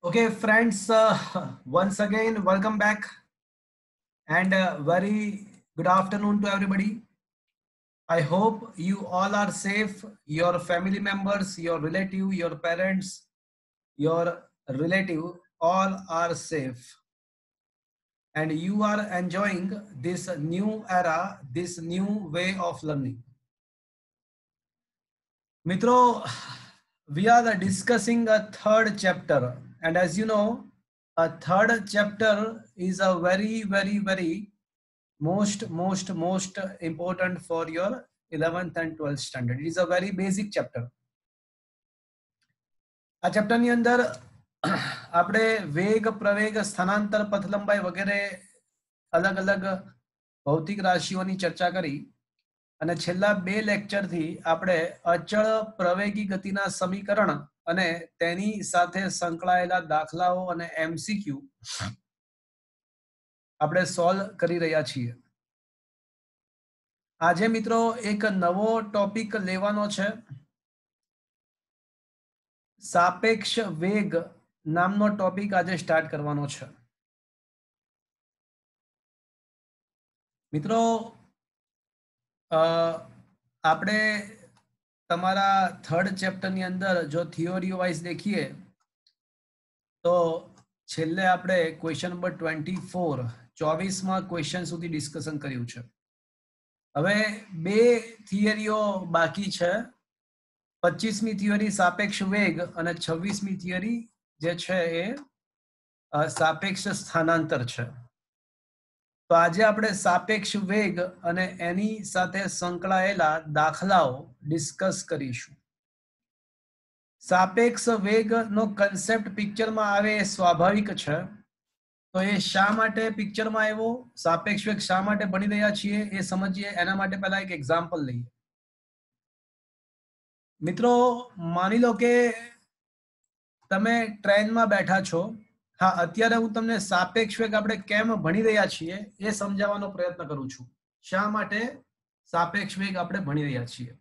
Okay, friends, once again, welcome back and very good afternoon to everybody. I hope you all are safe, your family members, your relative, your parents, your relative, all are safe. And you are enjoying this new era, this new way of learning. Mitro, we are discussing a third chapter. And as you know, a third chapter is a very most important for your 11th and 12th standard. It is a very basic chapter. આ chapter ની અંદર આપણે વેગ પ્રવેગ સ્થાનાંતર પથ લંબાઈ વગેરે અલગ અલગ ભૌતિક રાશિઓની ચર્ચા કરી અને છેલ્લા બે લેક્ચર થી આપણે અચળ પ્રવેગી ગતિના સમીકરણ અને તેની સાથે સંકળાયેલા દાખલાઓ અને એમસીક્યુ આપણે સોલ્વ કરી રહ્યા છીએ. આજે મિત્રો એક નવો ટોપિક લેવાનો છે. સાપેક્ષ વેગ નામનો ટોપિક આજે સ્ટાર્ટ કરવાનો છે. મિત્રો આપણે તમારા થર્ડ ચેપ્ટરની અંદર જો થિયોરી વાઇઝ देखिए તો છેલ્લે આપણે ક્વેશ્ચન નંબર 24 24માં ક્વેશ્ચન સુધી ડિસ્કશન કર્યું છે. હવે બે થિયરીઓ બાકી છે. 25મી થિયરી સાપેક્ષ વેગ અને 26મી થિયરી જે છે એ સાપેક્ષ સ્થાનાંતર છે. તો આજે આપણે સાપેક્ષ વેગ અને એની સાથે સંકળાયેલા દાખલાઓ ડિસ્કસ કરીશું. સાપેક્ષ વેગનો કન્સેપ્ટ પિક્ચરમાં આવે એ સ્વાભાવિક છે. તો એ શા માટે પિક્ચરમાં આવ્યો, સાપેક્ષ વેગ શા માટે ભણી રહ્યા છીએ એ સમજીએ. એના માટે પહેલા એક એક્ઝામ્પલ લઈએ. મિત્રો માની લો કે તમે ટ્રેનમાં બેઠા છો. હા, અત્યારે હું તમને સાપેક્ષ વેગ આપણે કેમ ભણી રહ્યા છીએ એ સમજાવવાનો પ્રયત્ન કરું છું. શા માટે સાપેક્ષ વેગ આપણે ભણી રહ્યા છીએ.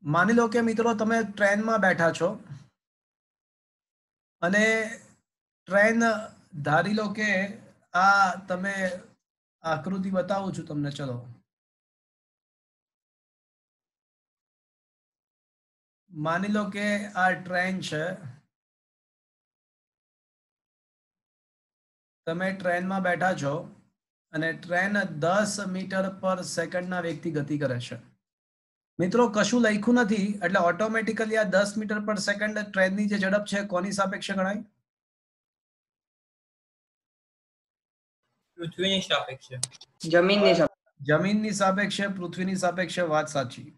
માની લો કે મિત્રો તમે ટ્રેનમાં બેઠા છો અને ટ્રેન ધારી લો કે આ તમે આકૃતિ બતાવું છું તમને. ચલો, માની લો કે આ ટ્રેન છે. તમે ટ્રેનમાં બેઠા છો અને ટ્રેન 10 મીટર પર સેકન્ડના વેગથી ગતિ કરે છે. મિત્રો કશું લખ્યું નથી એટલે ઓટોમેટિકલી આ 10 મીટર પર સેકન્ડ ટ્રેનની જે ઝડપ છે કોની સાપેક્ષે ગણાય? પૃથ્વીની સાપેક્ષે. જમીનની સાપેક્ષે, પૃથ્વીની સાપેક્ષે. વાત સાચી.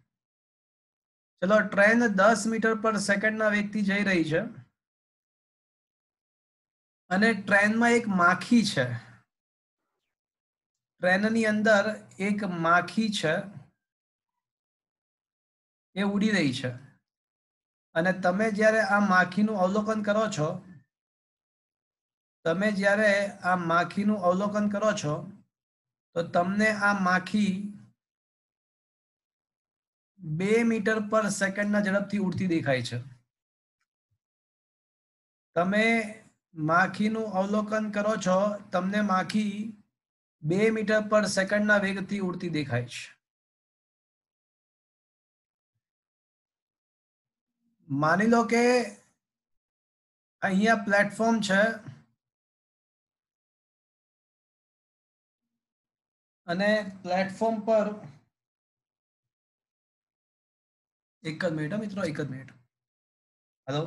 ચલો, ટ્રેન 10 મીટર પર સેકન્ડના વેગથી જઈ રહી છે અને ટ્રેનમાં એક માખી છે. ટ્રેનની અંદર એક માખી છે, એ ઉડી રહી છે અને તમે જ્યારે આ માખીનું અવલોકન કરો છો, તો તમને આ માખી 2 મીટર પર સેકન્ડના ઝડપથી ઉડતી દેખાય છે. તમે માખીનું અવલોકન કરો છો, તમને માખી 2 મીટર પર સેકન્ડના વેગથી ઉડતી દેખાય છે. માની લો કે અહીંયા પ્લેટફોર્મ છે અને પ્લેટફોર્મ પર એક જ મિનિટ મિત્રો, એક જ મિનિટ. હેલો,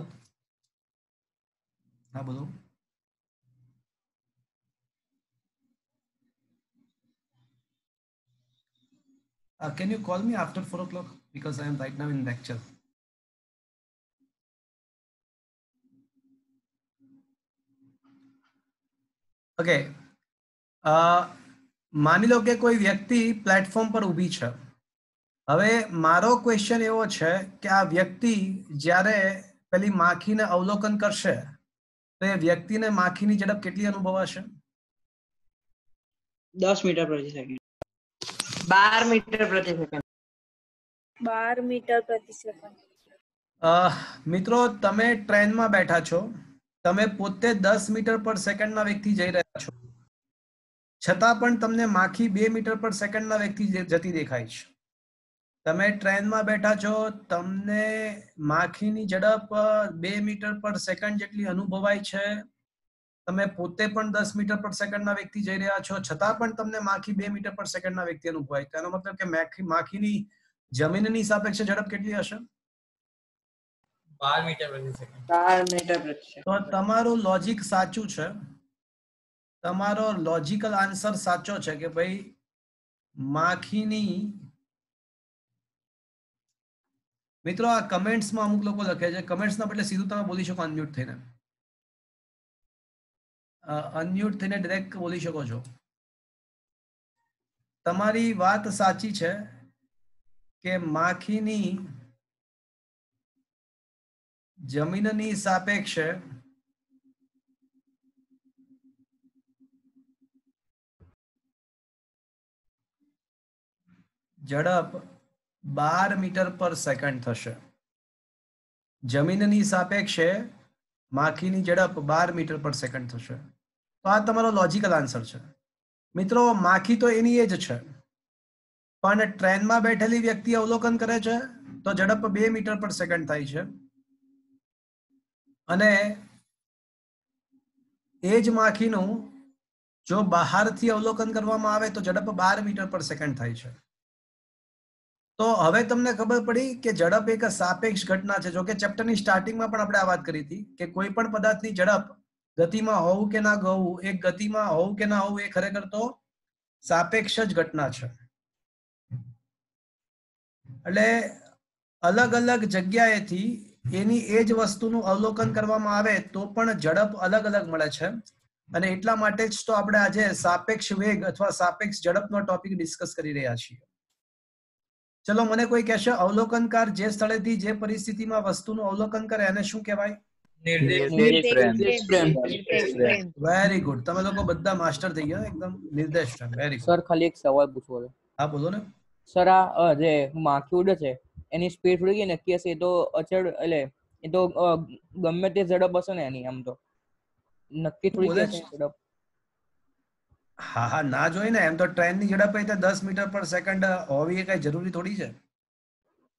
હા બોલો. Can you call me after 4 o'clock because I am right now in lecture. Okay. માની લો કે કોઈ વ્યક્તિ પ્લેટફોર્મ પર ઊભી છે. હવે મારો ક્વેશ્ચન એવો છે કે આ વ્યક્તિ જ્યારે પેલી માખીને અવલોકન કરશે તો એ વ્યક્તિને માખીની ઝડપ કેટલી અનુભવાશે? 10 મીટર પ્રતિ સેકન્ડ. 12 मीटर प्रति सेकंड 12 मीटर प्रति सेकंड મિત્રો તમે ટ્રેનમાં બેઠા છો, તમે પોતે 10 મીટર પર સેકન્ડના વેગથી જઈ રહ્યા છો, છતાં પણ તમને માખી 2 મીટર પર સેકન્ડના વેગથી જતી દેખાય છે. તમે ટ્રેનમાં બેઠા છો, તમને માખીની ઝડપ 2 મીટર પર સેકન્ડ જેટલી અનુભવાય છે, તમે પોતે પણ 10 મીટર પર સેકન્ડના વેગથી જઈ રહ્યા છો, છતાં પણ તમને માખી 2 મીટર પર સેકન્ડના વેગથી અનુભવાય. તેનો મતલબ કે માખીની જમીનની સાપેક્ષે ઝડપ કેટલી હશે? 12 मीटर प्रति सेकंड 12 मीटर प्रति सेकंड. તો તમારું લોજિક સાચું છે, તમારો લોજિકલ આન્સર સાચો છે કે ભાઈ માખીની, મિત્રો આ કમેન્ટ્સમાં અમુક લોકો લખે છે, કમેન્ટ્સના બદલે સીધું તમે બોલી શકો અનમ્યુટ થઈને, અનમ્યુટ થઈને ડાયરેક્ટ બોલી શકો છો. તમારી વાત સાચી છે કે માખીની જમીનની સાપેક્ષે ઝડપ 12 મીટર પર સેકન્ડ થશે. જમીનની સાપેક્ષે માખીની ઝડપ 12 મીટર પર સેકન્ડ થશે. તો આ તમારો લોજિકલ આન્સર છે. મિત્રો માખી તો એની એ જ છે, પણ ટ્રેનમાં બેઠેલી વ્યક્તિ અવલોકન કરે છે તો ઝડપ 2 મીટર પર સેકન્ડ થાય છે, અને એ જ માખીનું જો બહારથી અવલોકન કરવામાં આવે તો ઝડપ 12 મીટર પર સેકન્ડ થાય છે. તો હવે તમને ખબર પડી કે ઝડપ એક સાપેક્ષ ઘટના છે. જો કે ચેપ્ટરની સ્ટાર્ટિંગમાં પણ આપણે આ વાત કરી હતી કે કોઈ પણ પદાર્થની ઝડપ ગતિમાં હોવું કે ના હોવું, એક ગતિમાં હોવું કે ના હોવું, એ ખરેખર તો સાપેક્ષ જ ઘટના છે. એટલે અલગ અલગ જગ્યાએથી એની એ જ વસ્તુનું અવલોકન કરવામાં આવે તો પણ ઝડપ અલગ અલગ મળે છે, અને એટલા માટે જ તો આપણે આજે સાપેક્ષ વેગ અથવા સાપેક્ષ ઝડપનો ટોપિક ડિસ્કસ કરી રહ્યા છીએ. ચલો મને કોઈ કહેશે અવલોકનકાર જે સ્થળેથી જે પરિસ્થિતિમાં વસ્તુનું અવલોકન કરે એને શું કહેવાય? વેરી ગુડ, તમે લોકો બધા માસ્ટર થઈ ગયા એકદમ. નિર્દેશ ફ્રેમ, વેરી ગુડ. સર ખાલી એક સવાલ પૂછવો છે. હા બોલો ને. સર આ જે માખી ઉડે છે એની સ્પીડ થોડી નક્કી હશે, એ તો અચળ, એટલે એ તો ગમે તે ઝડપ હશે ને એની, આમ તો નક્કી થોડી બોલે હશે છે? ઝડપ. હા ના જોઈ ને, એમ તો ટ્રેનની ઝડપ હોય તો 10 મીટર પર સેકન્ડ હોવી એ કઈ જરૂરી થોડી છે.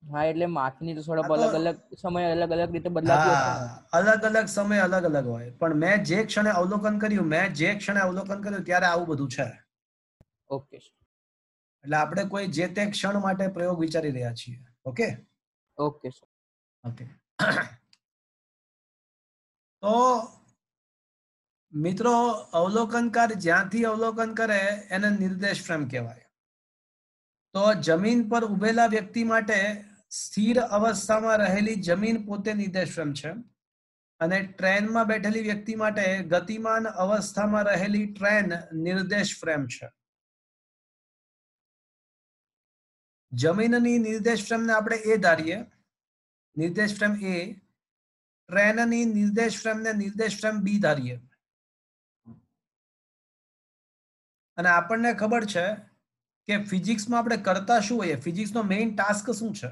હા એટલે માખીની તો ઝડપ હા તો- અલગ અલગ સમય અલગ અલગ રીતે બદલાતી હશે ને. હા, અલગ અલગ સમય અલગ અલગ હોય, પણ મેં જે ક્ષણે અવલોકન કર્યું ત્યારે આવું બધું છે. Okay sir. એટલે આપણે કોઈ જે તે ક્ષણ માટે પ્રયોગ વિચારી રહ્યા છીએ. Okay okay sir. ઓકે. તો મિત્રો અવલોકનકાર જ્યાંથી અવલોકન કરે એને નિર્દેશ ફ્રેમ કહેવાય. તો જમીન પર ઉભેલા વ્યક્તિ માટે સ્થિર અવસ્થામાં રહેલી જમીન પોતે નિર્દેશ ફ્રેમ છે, અને ટ્રેનમાં બેઠેલી વ્યક્તિ માટે ગતિમાન અવસ્થામાં રહેલી ટ્રેન નિર્દેશ ફ્રેમ છે. જમીનની નિર્દેશ ફ્રેમને આપણે એ ધારીએ, નિર્દેશ ફ્રેમ એ, ટ્રેનની નિર્દેશ ફ્રેમને નિર્દેશ ફ્રેમ બી ધારીએ, અને આપણને ખબર છે કે ફિઝિક્સમાં આપણે કરતા શું હોઈએ, ફિઝિક્સનો મેઇન ટાસ્ક શું છે?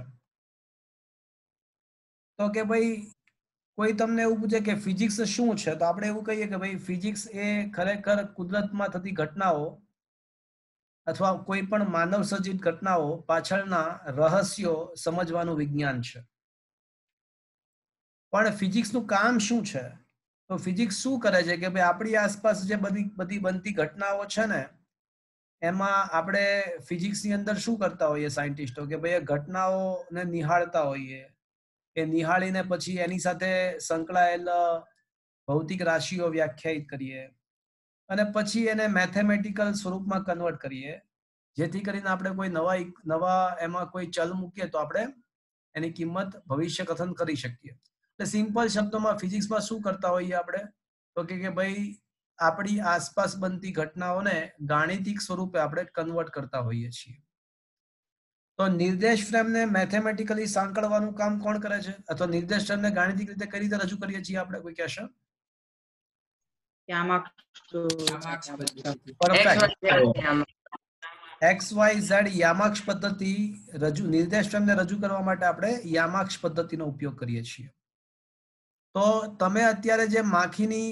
તો કે ભાઈ કોઈ તમને એવું પૂછે કે ફિઝિક્સ શું છે, તો આપણે એવું કહીએ કે ભાઈ ફિઝિક્સ એ ખરેખર કુદરતમાં થતી ઘટનાઓ અથવા કોઈ પણ માનવ સર્જિત ઘટનાઓ પાછળના રહસ્યો સમજવાનું વિજ્ઞાન છે. પણ ફિઝિક્સનું કામ શું છે? તો ફિઝિક્સ શું કરે છે કે ભાઈ આપણી આસપાસ જે બધી બનતી ઘટનાઓ છે ને, એમાં આપણે ફિઝિક્સની અંદર શું કરતા હોઈએ સાયન્ટિસ્ટો કે ભાઈ એ ઘટનાઓને નિહાળતા હોઈએ, એ નિહાળીને પછી એની સાથે સંકળાયેલ ભૌતિક રાશિઓ વ્યાખ્યાયિત કરીએ, અને પછી એને મેથેમેટિકલ સ્વરૂપમાં કન્વર્ટ કરીએ, જેથી કરીને આપણે કોઈ નવા એમાં કોઈ ચલ મૂકીએ તો આપણે એની કિંમત ભવિષ્ય કથન કરી શકીએ. એટલે સિમ્પલ શબ્દોમાં ફિઝિક્સમાં શું કરતા હોઈએ આપણે, તો કે ભાઈ આપણી આસપાસ બનતી ઘટનાઓને ગાણિતિક સ્વરૂપે આપણે કન્વર્ટ કરતા હોઈએ છીએ. તો નિર્દેશ ફ્રેમને મેથેમેટિકલી સાંકળવાનું કામ કોણ કરે છે, અથવા નિર્દેશ ફ્રેમને ગાણિતિક રીતે કઈ રીતે રજૂ કરીએ છીએ આપણે, કોઈ કહેશે? પરફેક્ટ. XYZ યામાક્ષ પદ્ધતિ નિર્દેશ ફ્રેમને રજૂ કરવા માટે આપણે યામાક્ષ પદ્ધતિનો ઉપયોગ કરીએ છીએ. તો તમે અત્યારે જે માખીની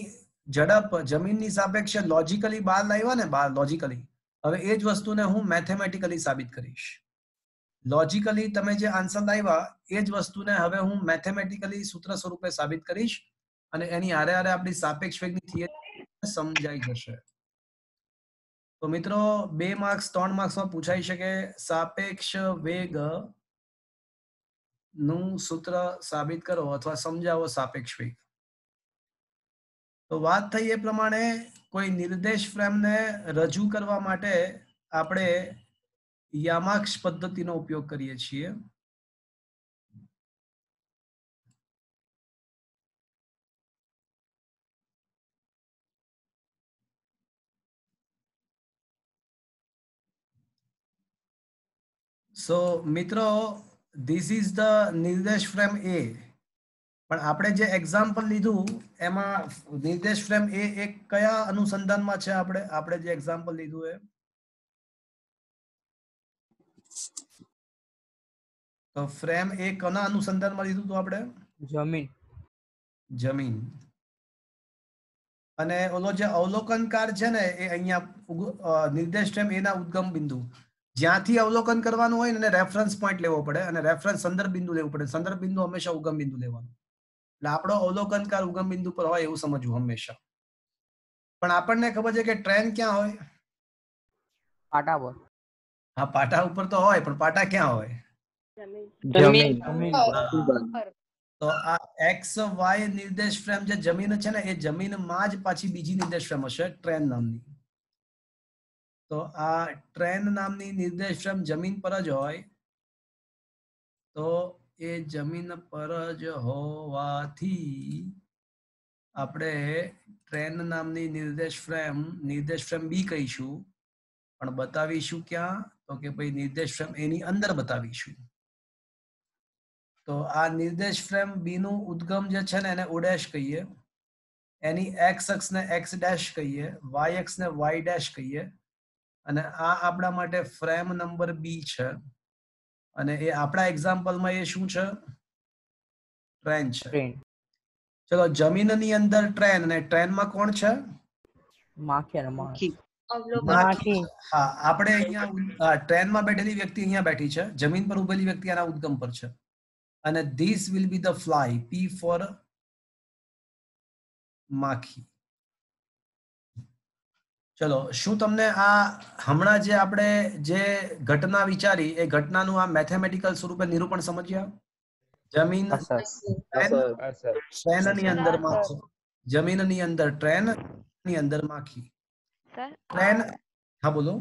ઝડપ જમીનની સાપેક્ષે લોજિકલી બહાર લાવ્યા ને, બહાર લોજિકલી, હવે એ જ વસ્તુને હું મેથેમેટિકલી સાબિત કરીશ. લોજિકલી તમે જે આન્સર લાવ્યા એ જ વસ્તુને હવે હું મેથેમેટિકલી સૂત્ર સ્વરૂપે સાબિત કરીશ અને એની હારે હારે આપણી સાપેક્ષ વેગની થિયરી સમજાઈ જશે. તો મિત્રો 2 માર્ક્સ 3 માર્ક્સમાં પૂછાઈ શકે સાપેક્ષ વેગ નું સૂત્ર સાબિત કરો અથવા સમજાવો સાપેક્ષ વેગ. તો વાત થઈ એ પ્રમાણે કોઈ નિર્દેશ ફ્રેમને રજૂ કરવા માટે આપણે યામાક્ષ પદ્ધતિનો ઉપયોગ કરીએ છીએ. સો મિત્રો ધીસ ઇઝ ધ નિર્દેશ ફ્રેમ એ. પણ આપણે જે એક્ઝામ્પલ લીધું એમાં નિર્દેશ ફ્રેમ એ એક કયા અનુસંધાનમાં છે? આપણે જે એક્ઝામ્પલ લીધું એ તો ફ્રેમ એ કોના અનુસંધાનમાં લીધું હતું આપણે? જમીન. અને ઓલો જે અવલોકનકાર છે ને એ અહીંયા નિર્દેશ ફ્રેમ એના ઉદ્ગમ બિંદુ જ્યાંથી અવલોકન કરવાનું હોય ને રેફરન્સ પોઈન્ટ લેવો પડે અને રેફરન્સ સંદર્ભ બિંદુ લેવું પડે. સંદર્ભ બિંદુ હંમેશા ઉગમ બિંદુ લેવાનું. એટલે આપણો અવલોકનકાર ઉગમ બિંદુ પર હોય એવું સમજવું હંમેશા. પણ આપણને ખબર છે કે ટ્રેન ક્યાં હોય? પાટા પર. હા, પાટા ઉપર તો હોય, પણ પાટા ક્યાં હોય? જમીન. તો આ XY નિર્દેશ ફ્રેમ જે જમીન છે ને એ જમીનમાં જ પાછી બીજી નિર્દેશ ફ્રેમ હશે ટ્રેન નામની. તો આ ટ્રેન નામની નિર્દેશ ફ્રેમ જમીન પર જ હોય. તો એ જમીન પર જ હોવાથી આપણે ટ્રેન નામની નિર્દેશ ફ્રેમ બી કહીશું, પણ બતાવીશું ક્યાં? તો કે ભાઈ નિર્દેશ ફ્રેમ એની અંદર બતાવીશું. તો આ નિર્દેશ ફ્રેમ બી નું ઉદ્ગમ જે છે ને એને O' કહીએ, એની x અક્ષને x' કહીએ, y અક્ષને y' કહીએ, અને આ આપણા માટે ફ્રેમ નંબર બી છે. અને એ આપણા એક્ઝામ્પલમાં એ શું છે? ટ્રેન છે. ચલો, જમીનની અંદર ટ્રેન અને ટ્રેનમાં કોણ છે? માખી. હા, આપણે અહીંયા ટ્રેનમાં બેઠેલી વ્યક્તિ અહીંયા બેઠી છે, જમીન પર ઉભેલી વ્યક્તિ આના ઉદ્ગમ પર છે. અને this will be the fly, P for માખી. ચલો, શું તમને આ હમણાં જે આપણે જે ઘટના વિચારી એ ઘટનાનું આ મેથેમેટિકલ સ્વરૂપે નિરૂપણ સમજ્યા? જમીન ટ્રેનની અંદર માખી, જમીનની અંદર ટ્રેન, ની અંદર માખી. ટ્રેન, હા બોલો.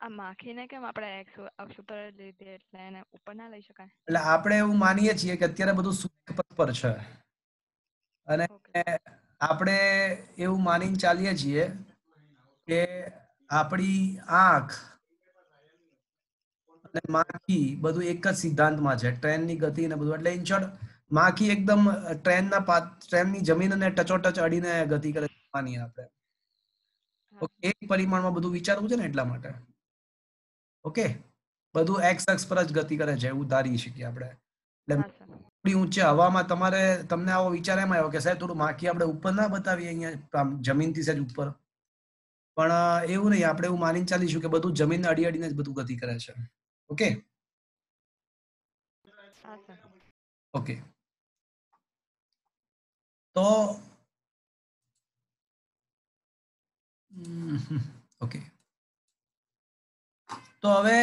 આ માખીને કેમ આપણે એક્સ અક્ષ ઉપર લીધી એટલે એને ઉપર ના લઈ શકાય? એટલે આપણે એવું માનીએ છીએ કે અત્યારે બધું સૂર્યપથ પર છે અને આપણે એવું માનીને ચાલીએ છીએ કે આપણી આંખ અને માખી બધું એક જ સિદ્ધાંતમાં છે, ટ્રેનની ગતિ ને બધું. એટલે ઇન શોર્ટ માખી એકદમ ટ્રેનની જમીનને ટચોટચ અડીને ગતિ કરે માનીએ આપણે. એક પરિમાણમાં બધું વિચારવું છે ને એટલા માટે. ઓકે, બધું એક્સ અક્ષ પર જ ગતિ કરે છે એવું ધારી શકીએ આપણે. એટલે થોડી ઊંચે હવામાં તમને આવો વિચાર એમ આવ્યો કે સાહેબ થોડું માખી આપણે ઉપર ના બતાવીએ અહીંયા જમીનથી સહેજ ઉપર, પણ એવું નહીં. આપણે એવું માનીને ચાલીશું કે બધું જમીનને અડી અડીને જ બધું ગતિ કરે છે. ઓકે ઓકે, તો ઓકે, તો હવે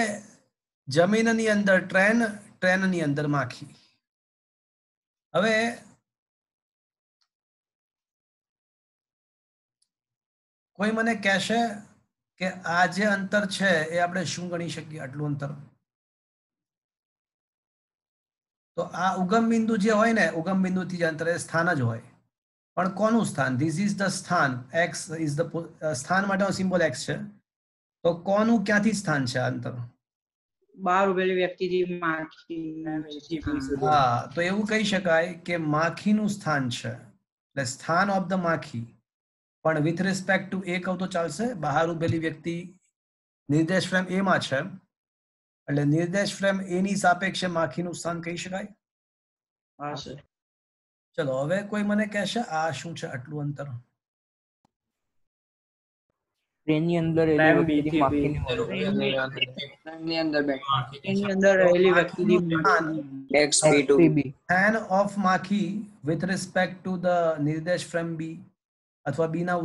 જમીનની અંદર ટ્રેન, ટ્રેનની અંદર માખી. હવે કોઈ મને કહેશે કે આ જે અંતર છે એ આપણે શું ગણી શકીએ? આટલું અંતર. તો આ ઉગમ બિંદુ જે હોય ને, ઉગમ બિંદુથી જે અંતર એ સ્થાન જ હોય. પણ કોનું સ્થાન? ધીસ ઇઝ ધ સ્થાન. એક્સ ઇઝ ધ સ્થાન માટેનો સિમ્બોલ એક્સ છે. તો કોનું ક્યાંથી સ્થાન છે આ અંતર? બહાર ઉભેલી વ્યક્તિથી માખી. હા, તો એવું કહી શકાય કે માખીનું સ્થાન છે. એટલે સ્થાન ઓફ ધ માખી. પણ વિથ રિસ્પેક્ટ ટુ એ કહું તો ચાલશે? બહાર ઉભેલી વ્યક્તિ નિર્દેશ ફ્રેમ એ માં છે એટલે નિર્દેશ ફ્રેમ એ ની સાપેક્ષે માખીનું સ્થાન કહી શકાય. હા સર. ચલો હવે કોઈ મને કહેશે આ શું છે આટલું અંતર? ટ્રેનની અંદર રહેલી વ્યક્તિથી માખીની ટ્રેનની અંદર એની અંદર રહેલી વ્યક્તિની XB2B. સ્થાન ઓફ માખી વિથ રિસ્પેક્ટ ટુ ધ નિર્દેશ ફ્રેમ બી અથવા બી ના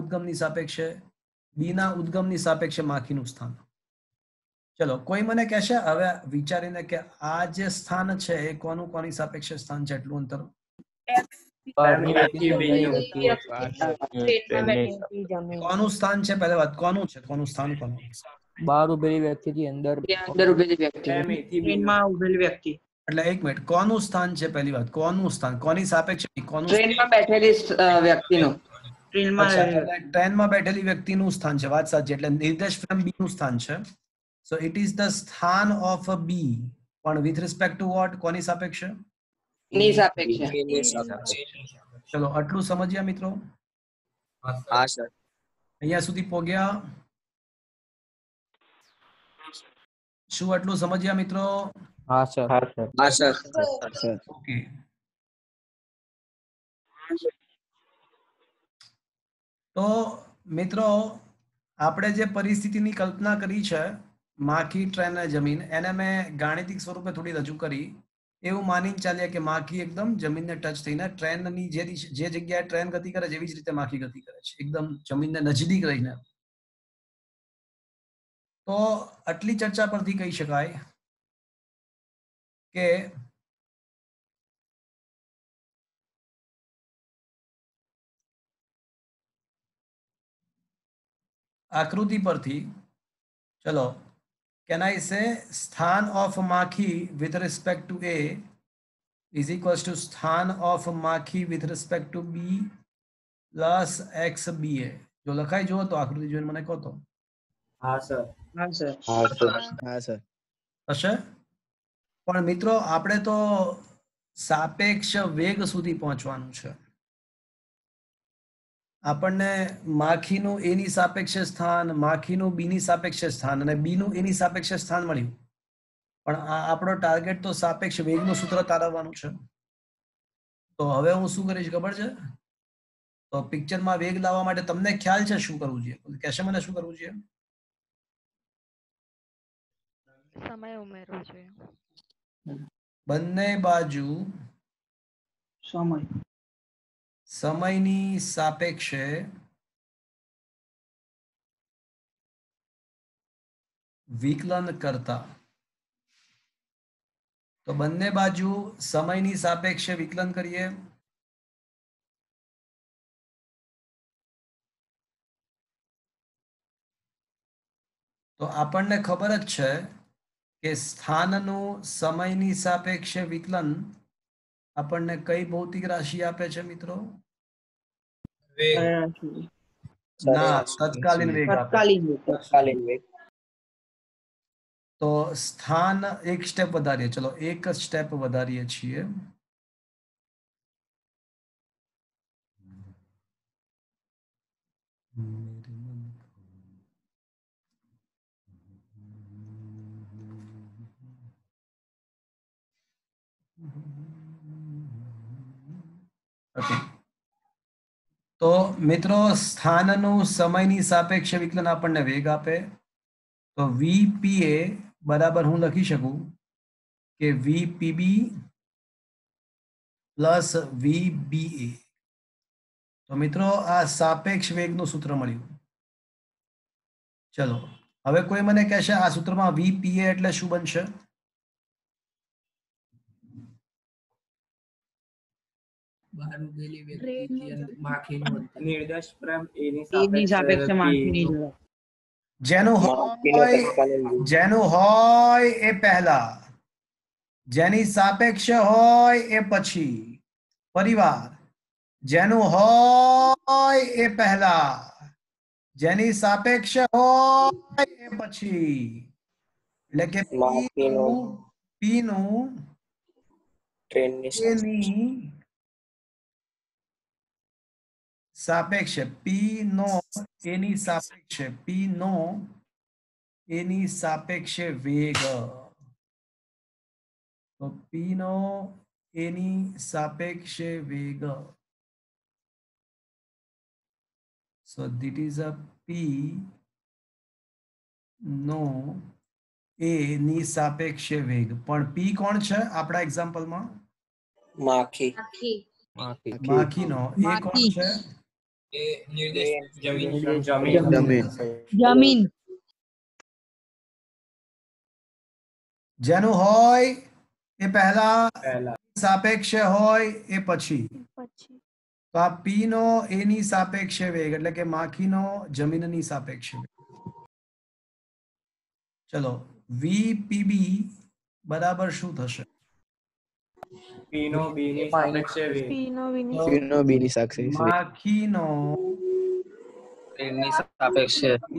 ઉદ્ગમની સાપેક્ષે માખીનું સ્થાન. ચલો કોઈ મને કહેશે હવે વિચારીને કે આ જે સ્થાન છે એ કોની સાપેક્ષે સ્થાન છે એટલું અંતર? બહારની વ્યક્તિ સમજાઈ હતી. કોનું સ્થાન છે પહેલી વાત? કોનું છે? કોનું સ્થાન? કોનું? બહાર ઉભેલી વ્યક્તિથી અંદર ઉભેલી વ્યક્તિ. ટ્રેનમાં ઉભેલી વ્યક્તિ. એટલે એક મિનિટ, કોનું સ્થાન છે પહેલી વાત? કોનું સ્થાન? કોની સાપેક્ષે? કોનું? ટ્રેનમાં બેઠેલી વ્યક્તિનું. ટ્રેનમાં બેઠેલી વ્યક્તિનું સ્થાન છે. વાત સાચી. એટલે નિર્દેશ ફ્રેમ બી નું સ્થાન છે. સો ઇટ ઇઝ ધ સ્થાન ઓફ બી પણ વિથ રિસ્પેક્ટ ટુ વોટ? કોની સાપેક્ષે? ની સાપેક્ષે. ચલો આટલું સમજ્યા મિત્રો? હા સર. અહીંયા સુધી પહોંચ્યા? શું આટલું સમજ્યા મિત્રો? હા સર. હા સર. ઓકે. તો મિત્રો આપણે જે પરિસ્થિતિની કલ્પના કરી છે માખી, ટ્રેન અને જમીન, એને મેં ગાણિતિક સ્વરૂપે થોડી રજૂ કરી. એવું માનીને ચાલીએ કે માખી એકદમ જમીનને ટચ થઈને ટ્રેનની જે જગ્યાએ ટ્રેન ગતિ કરે જેવી જ રીતે માખી ગતિ કરે છે, એકદમ જમીનને નજદીક રહીને. તો આટલી ચર્ચા પરથી કહી શકાય કે આકૃતિ પરથી ચલો can I say સ્થાન ઓફ માખી with respect to A is equals to સ્થાન ઓફ માખી with respect to B plus XBA. જો લખાઈ જુઓ તો આકૃતિ જોઈને મને કહો તો. હા સર. હા સર. હશે? પણ મિત્રો આપણે તો સાપેક્ષ વેગ સુધી પહોંચવાનું છે. આપણને માખીનું એ ની સાપેક્ષે સ્થાન, માખીનું બી ની સાપેક્ષે સ્થાન અને બી નું એ ની સાપેક્ષે સ્થાન મળ્યું. પણ આ આપણો ટાર્ગેટ તો સાપેક્ષ વેગનું સૂત્ર તારવવાનું છે. તો હવે હું શું કરીશ ખબર છે? તો પિક્ચરમાં વેગ લાવવા માટે તમને ખ્યાલ છે શું કરવું જોઈએ? કહેશે મને શું કરવું જોઈએ? સમય ઉમેરવો જોઈએ. બંને બાજુ સમયની સાપેક્ષે વિકલન કરતા. તો બંને બાજુ સમયની સાપેક્ષે વિકલન કરીએ. તો આપણને ખબર જ છે કે સ્થાનનું સમયની સાપેક્ષે વિકલન આપણને કઈ ભૌતિક રાશિ આપે છે મિત્રો? ના, તત્કાલીન વેગ આપે. તો સ્થાન એક સ્ટેપ વધારીએ. ચલો એક સ્ટેપ વધારીએ છીએ. ઓકે. તો મિત્રો સ્થાનનું સમયની સાપેક્ષે વિકલન આપણને વેગ આપે. તો VPA બરાબર હું લખી શકું કે VPB પ્લસ VBA. તો મિત્રો આ સાપેક્ષ વેગનું સૂત્ર મળ્યું. ચલો હવે કોઈ મને કહેશે આ સૂત્રમાં VPA એટલે શું બનશે? નિર્દેશ ફ્રેમ એની સાપેક્ષે માખીની જોડે. જેનું હોય એ પહેલા, જેની સાપેક્ષ હોય એ પછી. પરિવાર જેનું હોય એ પહેલા, જેની સાપેક્ષ હોય એ પછી. એટલે કે P નું એની સાપેક્ષ, P નો એની સાપેક્ષ, P નો એની સાપેક્ષે વેગ. તો p નો એની સાપેક્ષે વેગ. So that is a p no a ની સાપેક્ષે વેગ. પણ p કોણ છે આપણા એક્ઝામ્પલમાં? માખી. માખીનો એ કોણ છે? એ નિર્દેશ જમીન જમીન જેનું હોય એ પહેલા સાપેક્ષે હોય એ પછી. પછી તો આ p નો a ની સાપેક્ષે વેગ એટલે કે માખીનો જમીનની સાપેક્ષે વેગ. ચલો vpb બરાબર શું થશે? p નો b ની સાપેક્ષે વેગ. p નો વિની નો બીની સાક્ષી માખીનો એની સાપેક્ષે p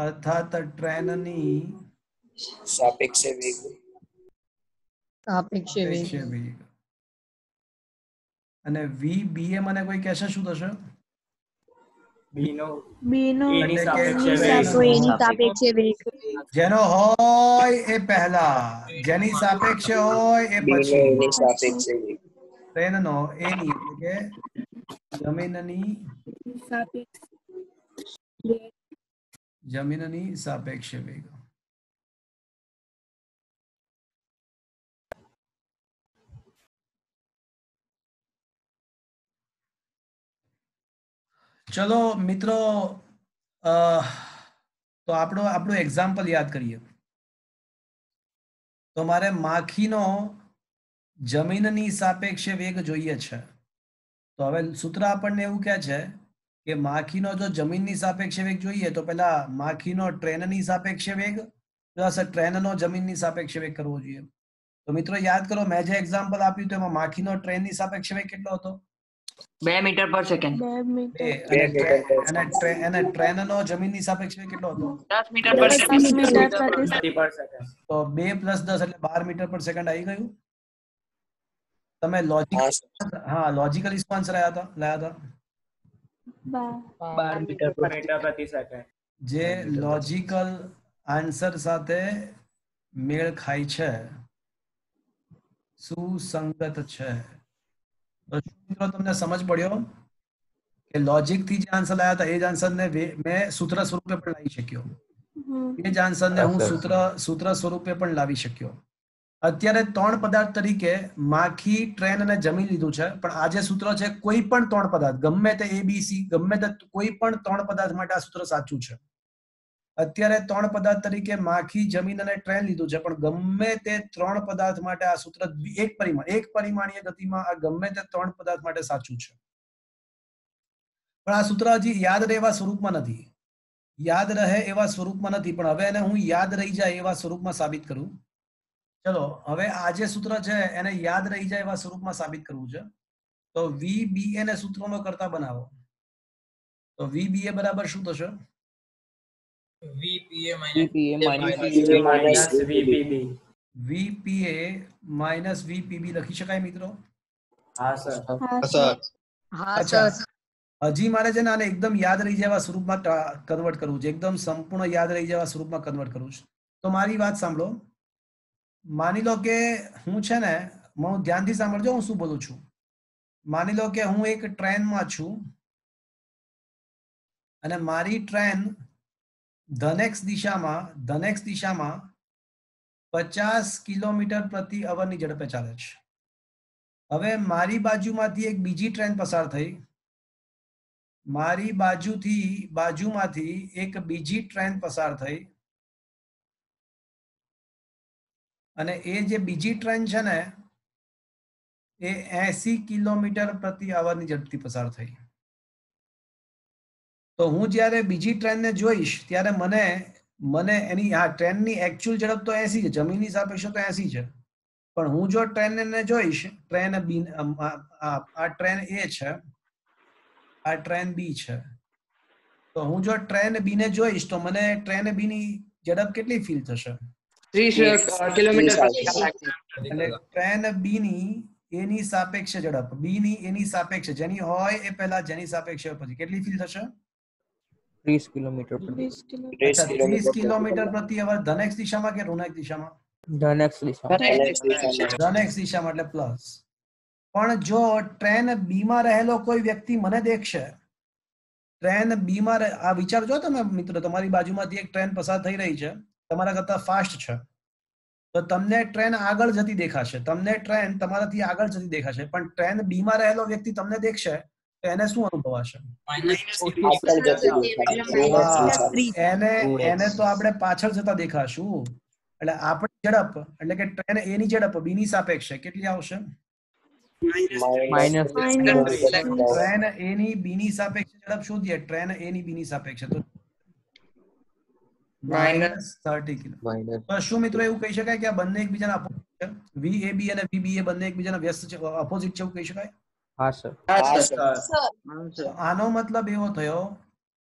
અર્થાત ટ્રેનની સાપેક્ષે વેગ. સાપેક્ષે વેગ સાપેક્ષે વેગ. અને vba મને કોઈ કહેશે શું થશે? b નો b નો એની એટલે કે સાપેક્ષે એની વેગ. સાપેક્ષે વેગ જેનો હોય એ પહેલા, જેની સાપેક્ષે હોય એ પછી. એની સાપેક્ષે વેગ. ટ્રેનનો એની એટલે કે જમીનની સાપેક્ષે વેગ. ચલો મિત્રો, તો આપણું એક્ઝામ્પલ યાદ કરીએ. તો મારે માખીનો જમીનની સાપેક્ષે વેગ જોઈએ છે. તો હવે સૂત્ર આપણને એવું કહે છે કે માખીનો જો જમીનની સાપેક્ષે વેગ જોઈએ તો પહેલા માખીનો ટ્રેનની સાપેક્ષે વેગ પ્લસ ટ્રેનનો જમીનની સાપેક્ષે વેગ કરવો જોઈએ. તો મિત્રો યાદ કરો, મેં જે એક્ઝામ્પલ આપ્યું તો એમાં માખીનો ટ્રેનની સાપેક્ષે વેગ કેટલો હતો? 2 મીટર પર સેકન્ડ. 2 મીટર અને ટ્રેનનો જમીનની સાપેક્ષે વેગ કેટલો હતો? 10 મીટર પર 10 સેકન્ડ. મીટર પ્રતિ પ્રતિ પર સેકન્ડ. તો 2 + 10 એટલે 12 મીટર પર સેકન્ડ આવી ગયું. તમે લોજિકલ રિસ્પોન્સ લાયા હતા. 12 મીટર પર મીટર પ્રતિ સેકન્ડ. જે લોજિકલ આન્સર સાથે મેળ ખાય છે, સુસંગત છે. તો મિત્રો તમને સમજ પડ્યો કે લોજિક થી જે આન્સર લાયા હતા એ જ આન્સરને મેં સૂત્ર સ્વરૂપે પણ લાવી શક્યો. એ જ આન્સરને હું સૂત્ર સ્વરૂપે પણ લાવી શક્યો. અત્યારે 3 પદાર્થ તરીકે માખી, ટ્રેન અને જમીન લીધું છે, પણ આ જે સૂત્ર છે કોઈ પણ 3 પદાર્થ, ગમે તે ABC, ગમે તે કોઈ પણ 3 પદાર્થ માટે આ સૂત્ર સાચું છે. અત્યારે 3 પદાર્થ તરીકે માખી, જમીન અને ટ્રેન લીધું છે, પણ ગમે તે 3 પદાર્થ માટે આ સૂત્ર એક પરિમાણીય ગતિમાં આ ગમે તે 3 પદાર્થ માટે સાચું છે. પણ આ સૂત્ર હજી યાદ રહે એવા સ્વરૂપમાં નથી. યાદ રહે એવા સ્વરૂપમાં નથી, પણ હવે એને હું યાદ રહી જાય એવા સ્વરૂપમાં સાબિત કરું. ચલો હવે આ જે સૂત્ર છે એને યાદ રહી જાય એવા સ્વરૂપમાં સાબિત કરવું છે. તો VBA ને સૂત્રોનો કરતા બનાવો. તો VBA બરાબર શું થશે? VPA minus VPB. VPA minus VPB લખી શકાય મિત્રો? હા સર. હા સર. હજી મારે છે ને આને એકદમ યાદ રહી જાય એવા સ્વરૂપમાં કન્વર્ટ કરવું છે. એકદમ સંપૂર્ણ યાદ રહી જાય એવા સ્વરૂપમાં કન્વર્ટ કરવું છે. તો મારી વાત સાંભળો. માની લો કે હું છે ને, હું ધ્યાનથી સાંભળજો હું શું બોલું છું. માની લો કે હું એક ટ્રેનમાં છું અને મારી ટ્રેન ધનેક્ષ દિશામાં 50 કિલોમીટર પ્રતિ અવરની ઝડપે ચાલે છે. હવે મારી બાજુમાંથી એક બીજી ટ્રેન પસાર થઈ. મારી બાજુમાંથી એક બીજી ટ્રેન પસાર થઈ અને એ જે બીજી ટ્રેન છે ને એ 80 કિલોમીટર પ્રતિ અવરની ઝડપથી પસાર થઈ. તો હું જ્યારે બીજી ટ્રેનને જોઈશ ત્યારે મને એની ટ્રેનની એકચ્યુઅલ ઝડપ તો 80 છે, જમીનની સાપેક્ષે તો 80 છે, પણ હું જો ટ્રેનને જોઈશ, ટ્રેન બી, આ ટ્રેન એ છે, આ ટ્રેન બી છે, તો હું જો ટ્રેન બી ને જોઈશ તો મને ટ્રેન બી ની ઝડપ કેટલી ફીલ થશે? 30 કિલોમીટર પ્રતિ કલાક. એટલે ટ્રેન બી ની એની સાપેક્ષે ઝડપ, બી ની એની સાપેક્ષે, જેની હોય એ પહેલા, જેની સાપેક્ષે પછી કેટલી ફીલ થશે? 30 કિલોમીટર પ્રતિ अच्छा 30 કિલોમીટર પ્રતિ અવર ધન x દિશામાં કે ઋણ x દિશામાં? ધન x દિશામાં ધન x દિશામાં એટલે પ્લસ. પણ જો ટ્રેન બી માં રહેલો કોઈ વ્યક્તિ મને દેખશે, ટ્રેન બી માં આ વિચારજો તમે મિત્રો, તમારી બાજુમાંથી એક ટ્રેન પસાર થઈ રહી છે, તમારા કરતા ફાસ્ટ છે, તો તમને ટ્રેન આગળ જતી દેખાશે, તમને ટ્રેન તમારાથી આગળ જતી દેખાશે, પણ ટ્રેન બી માં રહેલો વ્યક્તિ તમને દેખશે તો એને શું અનુભવાશે? એને તો આપણે પાછળ જતા દેખાશું. એટલે આપણી ઝડપ એટલે કે ટ્રેન એ ની ઝડપ બી ની સાપેક્ષે કેટલી આવશે? માઇનસ ટ્રેન એ ની બી ની સાપેક્ષે ઝડપ શોધીએ, ટ્રેન એ ની બી ની સાપેક્ષે તો -30 કિલોમીટર. તો શું મિત્રો એવું કહી શકાય કે આ બંને એકબીજાના અપોઝિટ છે? VAB અને VBA બંને એકબીજાના વ્યસ્ત છે, અપોઝિટ છે એવું કહી શકાય? હા સર. તો આનો મતલબ એવો થયો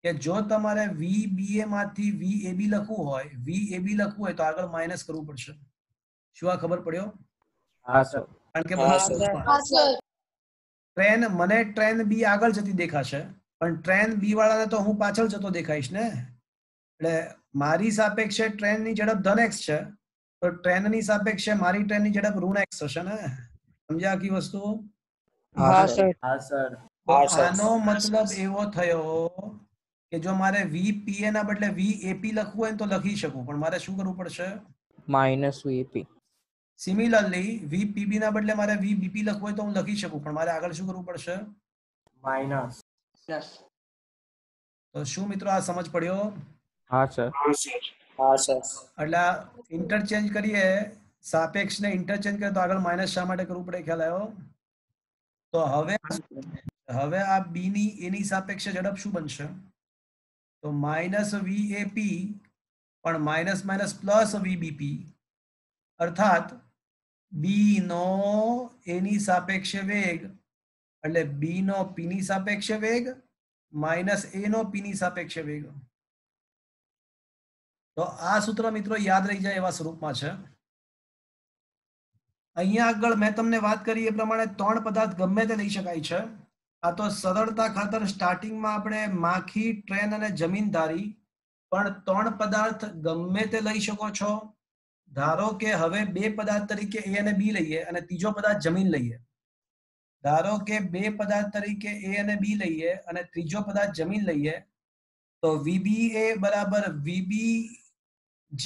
કે જો તમારે VBA માંથી VAB લખવું હોય, VAB લખવું હોય તો આગળ માઇનસ કરવું પડશે. શું આ ખબર પડ્યો? હા સર. કારણ કે મને ટ્રેન બી આગળ જતી દેખાશે, પણ ટ્રેન બી વાળાને તો હું પાછળ જતો દેખાઈશ ને. એટલે મારી સાપેક્ષે ટ્રેન ની ઝડપ ધન x છે, તો ટ્રેન ની સાપેક્ષે મારી ટ્રેન ની ઝડપ ઋણ x હશે ને. સમજ્યા આખી વસ્તુ? હા સર. આનો મતલબ એવો થયો કે જો મારે VPA ના બદલે VAP લખવું હોય તો લખી શકું, પણ મારે શું કરવું પડશે? Minus VP. સિમિલરલી VPB ના બદલે મારે VBP લખવું હોય તો હું લખી શકું, પણ મારે આગળ શું કરવું પડશે? માઇનસ. તો શું મિત્રો આ સમજ પડ્યો? હા સર. એટલે ઇન્ટરચેન્જ કરીએ, સાપેક્ષ ને ઇન્ટરચેન્જ કરીએ તો આગળ માઇનસ શા માટે કરવું પડે? ખ્યાલ આવ્યો? તો હવે આ બી ની એ ની સાપેક્ષે ઝડપ શું બનશે? તો માઇનસ VAP પણ માઇનસ માઇનસ પ્લસ VBP, અર્થાત બી નો એ ની સાપેક્ષે વેગ એટલે બી નો પી ની સાપેક્ષે વેગ માઇનસ એ નો પી ની સાપેક્ષે વેગ. તો આ સૂત્ર મિત્રો યાદ રહી જાય એવા સ્વરૂપમાં છે. અહીંયા આગળ મેં તમને વાત કરી એ પ્રમાણે ત્રણ પદાર્થ ગમે તે લઈ શકાય છે. આ તો સરળતા ખાતર સ્ટાર્ટિંગમાં આપણે માખી, ટ્રેન અને જમીન ધારી, પણ ત્રણ પદાર્થ ગમે તે લઈ શકો છો. ધારો કે હવે બે પદાર્થ તરીકે એ અને બી લઈએ અને ત્રીજો પદાર્થ જમીન લઈએ. ધારો કે બે પદાર્થ તરીકે એ અને બી લઈએ અને ત્રીજો પદાર્થ જમીન લઈએ, તો VBA બરાબર VBG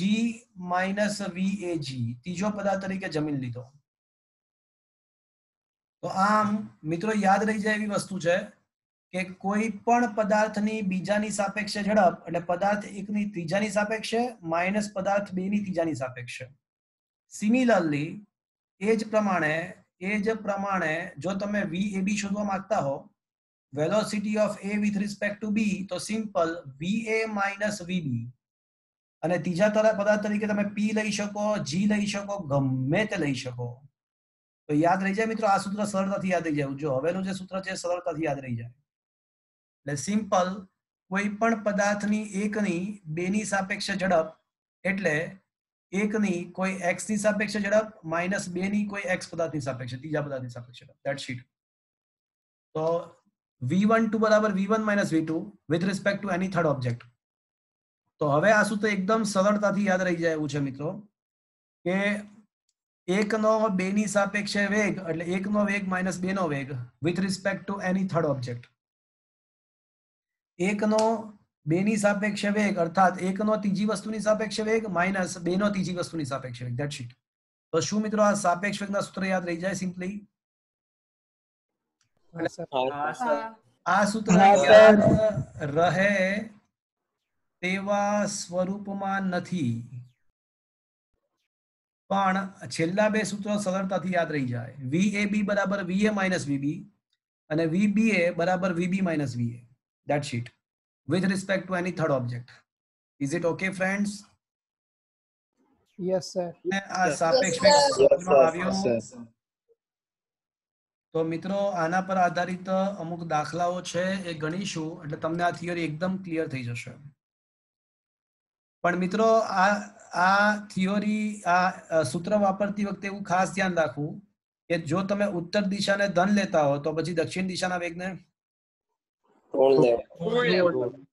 માઇનસ VAG, ત્રીજો પદાર્થ તરીકે જમીન લીધો. તો આમ મિત્રો યાદ રહી જાય એવી વસ્તુ છે કે કોઈ પણ પદાર્થની બીજાની સાપેક્ષે ઝડપ એટલે પદાર્થ એકની ત્રીજાની સાપેક્ષે માઇનસ પદાર્થ બે ની ત્રીજાની સાપેક્ષે. સિમિલરલી એ જ પ્રમાણે જો તમે VAB શોધવા માંગતા હો, velocity of A with respect to B, તો સિમ્પલ VA માઇનસ VB, અને ત્રીજા પદાર્થ તરીકે તમે P લઈ શકો, G લઈ શકો, ગમે તે લઈ શકો. તો યાદ રહી જાય મિત્રો, આ સૂત્ર સરળતાથી યાદ રહી જાય. જો હવેનું જે સૂત્ર છે સરળતાથી યાદ રહી જાય. એટલે સિમ્પલ કોઈ પણ પદાર્થની એકની બે ની સાપેક્ષે ઝડપ એટલે એકની કોઈ x ની સાપેક્ષે ઝડપ માઇનસ બે ની કોઈ x પદાર્થની સાપેક્ષે, ત્રીજા પદાર્થની સાપેક્ષે ઝડપ. That's it. તો V12 બરાબર V1 minus V2 with respect two any third object. તો હવે આ સૂત્ર એકદમ સરળતાથી યાદ રહી જાય એવું છે મિત્રો કે એકનો બે ની સાપેક્ષે વેગ એટલે એકનો વેગ માઇનસ બે નો વેગ with respect two any third object. એકનો બે ની સાપેક્ષે વેગ અર્થાત એકનો ત્રીજી વસ્તુની સાપેક્ષે વેગ માઇનસ બે નો ત્રીજી વસ્તુની સાપેક્ષે વેગ. That's it. તો શું મિત્રો આ સાપેક્ષ વેગના સૂત્ર યાદ રહી જાય સિમ્પલી? આ સૂત્ર યાદ રહે તેવા સ્વરૂપમાં નથી, પણ છેલ્લા બે સૂત્રો સરળતાથી યાદ રહી જાય. VAB બરાબર VA માઇનસ VB અને VBA બરાબર VB minus VA. That's it. With respect to any third object. Is it okay, friends? Yes, sir. આ સાપેક્ષ વેગ સમજમાં આવ્યું? તો મિત્રો આના પર આધારિત અમુક દાખલાઓ છે એ ગણીશું એટલે તમને આ થિયરી એકદમ ક્લિયર થઈ જશે. પણ મિત્રો આ થિયરી આ સૂત્ર વાપરતી વખતે એવું ખાસ ધ્યાન રાખવું કે જો તમે ઉત્તર દિશાને ધન લેતા હો તો પછી દક્ષિણ દિશાના વેગને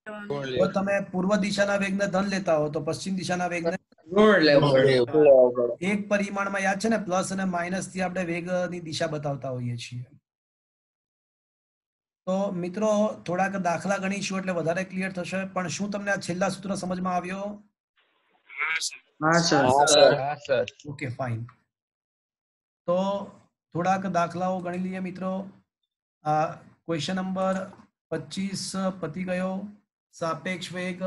જો તમે પૂર્વ દિશાના વેગને ધન લેતા હો તો પશ્ચિમ દિશાના વેગને ઋણ લેવું પડે. એક પરિમાણમાં યાદ છે ને, પ્લસ અને માઇનસ થી આપણે વેગની દિશા બતાવતા હોઈએ છીએ. તો મિત્રો થોડાક દાખલા ગણીશું એટલે વધારે ક્લિયર થશે. પણ શું તમને આ છેલ્લા સૂત્ર સમજમાં આવ્યો? હા સર. Okay fine. તો થોડાક દાખલાઓ ગણી લઈએ મિત્રો. આ ક્વેશ્ચન નંબર 25 પતી ગયો. સાપેક્ષ વેગ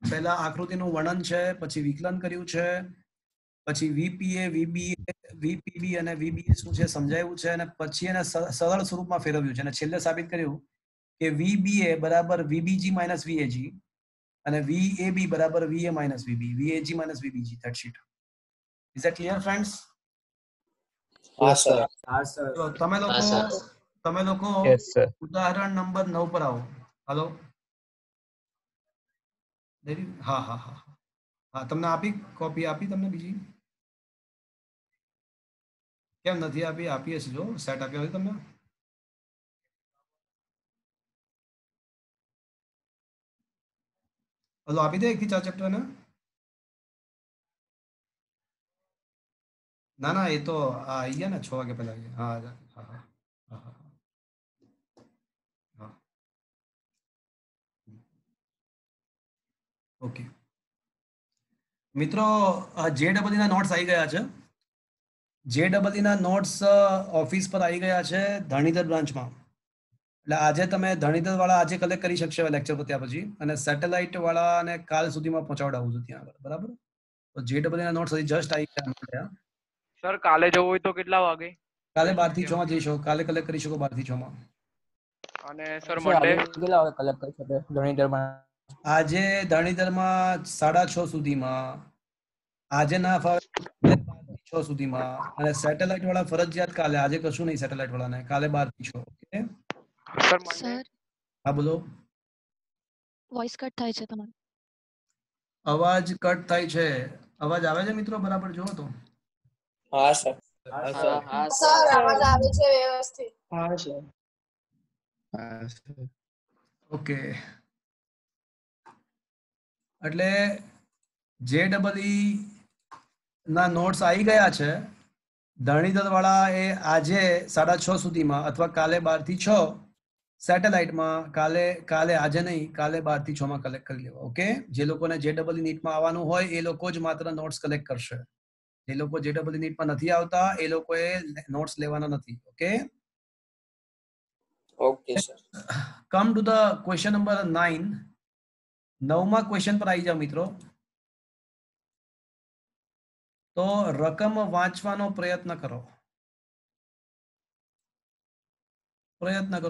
પહેલા આકૃતિનું વર્ણન છે, પછી વિકલન કર્યું છે, પછી વીપીએ, વીપીબી અને વીબી શું છે સમજાવ્યું છે, અને પછી એને સરળ સ્વરૂપમાં ફેરવ્યું છે, અને છેલ્લે સાબિત કર્યું કે વીબીએ બરાબર વીબીજી માઇનસ વીએજી અને વીએબી બરાબર VA minus VB, VAG minus VBG. That's it. Is that clear friends? હા સર. તો તમે લોકો ઉદાહરણ નંબર 9 પર આવો. હાલો. હા તમને આપી કોપી આપી તમને બીજી? કેમ નથી આપી? આપીએ છીએ જો સેટ આપ્યો હોય તમને. હલો આપી દે 1 થી 4 ચેપ્ટર ને. ના એ તો આવી ગયા ને 6 વાગે પહેલા આવી ગયા. હા. ઓકે મિત્રો, JEE ના નોટ્સ આવી ગયા છે. JEE ના નોટ્સ ઓફિસ પર આવી ગયા છે ધણીધર બ્રાન્ચમાં. એટલે આજે તમે ધણીધર વાળા આજે કલેક્ટ કરી શકશો લેક્ચર પત્યા પછી, અને સેટેલાઇટ વાળાને કાલ સુધીમાં પહોંચાડાવું છું ત્યાં આગળ. બરાબર? તો JEE ના નોટ્સ હજી જસ્ટ આવી ગયા. સર કાલે જવું હોય તો કેટલા વાગે? કાલે 12 થી 6 માં જઈ શકો. કાલે કલેક્ટ કરી શકો 12 થી 6 માં. અને સર મંડે કેટલા વાગે કલેક્ટ કરી શકે ધણીધરમાં? આજે ધણીધરમાં 6:30 સુધીમાં. આજે ના ફાવે 12 થી 6 સુધીમાં. અને સેટેલાઇટ વાળા ફરજિયાત કાલે. આજે કશું નહીં સેટેલાઇટ વાળાને. કાલે 12 થી 6. ઓકે સર હા બોલો. વોઇસ કટ થાય છે તમારો. અવાજ કટ થાય છે. અવાજ આવે છે મિત્રો બરાબર? જુઓ તો. હા સર. અવાજ આવે છે વ્યવસ્થિત. હા સર. ઓકે એટલે JEE ના નોટ્સ આવી ગયા છે. ધણીધર વાળા એ આજે 6:30 સુધીમાં અથવા કાલે 12 થી 6 સેટેલાઇટમાં. કાલે આજે નહીં, કાલે 12 થી 6 માં કલેક્ટ કરી લેવા. ઓકે? જે લોકોને JEE નીટમાં આવવાનું હોય એ લોકો જ માત્ર નોટ્સ કલેક્ટ કરશે. જે લોકો JEE નીટમાં નથી આવતા એ લોકોએ નોટ્સ લેવાના નથી. Okay sir. Come to the question number 9. 9મા ક્વેશ્ચન પર આવી જાઓ મિત્રો. તો રકમ વાંચવાનો પ્રયત્ન કરો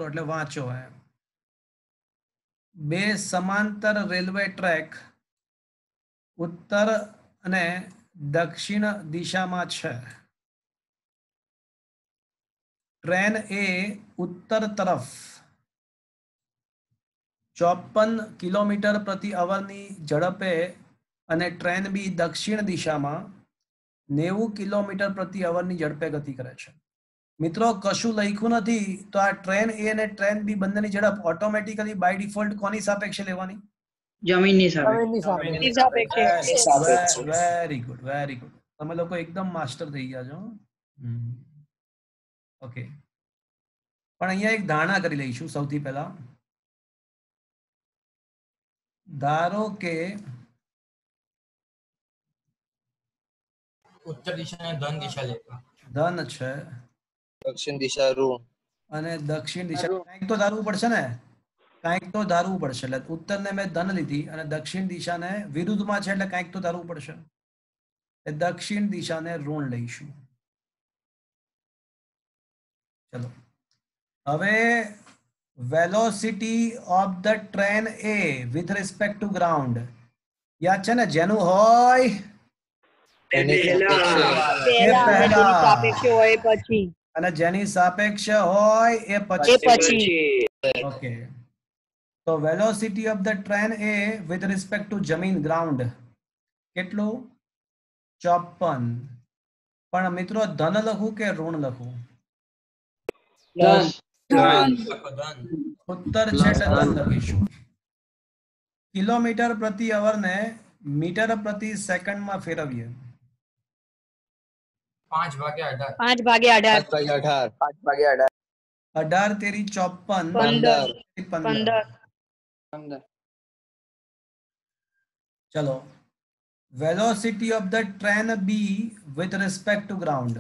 એટલે વાંચો. બે સમાંતર રેલવે ટ્રેક ઉત્તર અને દક્ષિણ દિશામાં છે. ટ્રેન એ ઉત્તર તરફ 54 કિલોમીટર પ્રતિ અવરની ઝડપે અને ટ્રેન બી દક્ષિણ દિશામાં 90 કિલોમીટર પ્રતિ અવરની ઝડપે ગતિ કરે છે. મિત્રો કશું લખ્યું નથી તો આ ટ્રેન એ અને ટ્રેન બી બંનેની ઝડપ ઓટોમેટિકલી બાય ડિફોલ્ટ કોની સાપેક્ષે લેવાની? જમીનની સાપેક્ષે. Very good. તમે લોકો એકદમ માસ્ટર થઈ ગયા છો. ઓકે પણ અહીંયા એક ધારણા કરી લઈશું સૌથી પહેલા. ધારો કે ઉત્તર દિશાને ધન દિશા લેવા. ધન છે દક્ષિણ દિશા ઋણ અને દક્ષિણ દિશા. કંઈક તો ધારવું પડશે ને. એટલે ઉત્તરને મેં ધન લીધી અને દક્ષિણ દિશાને વિરુદ્ધમાં છે એટલે કંઈક તો ધારવું પડશે. એ દક્ષિણ દિશાને ઋણ લઈશું. ચલો હવે velocity of the train A with respect to ground યાદ છે ને? જેનું હોય અને જેની સાપેક્ષ હોય એ પછી. ઓકે તો velocity of the train A with respect two જમીન ગ્રાઉન્ડ કેટલું? 54. પણ મિત્રો ધન લખું કે ઋણ લખું? ઉત્તર છે એટલે ધન લખીશું. કિલોમીટર પ્રતિ અવર ને મીટર પ્રતિ સેકન્ડમાં ફેરવીએ. 5 ભાગ્યા 18. 5 ભાગ્યા 18. 18 તેરી 54. 15. 15. ચલો. Velocity of the train B with respect to ground.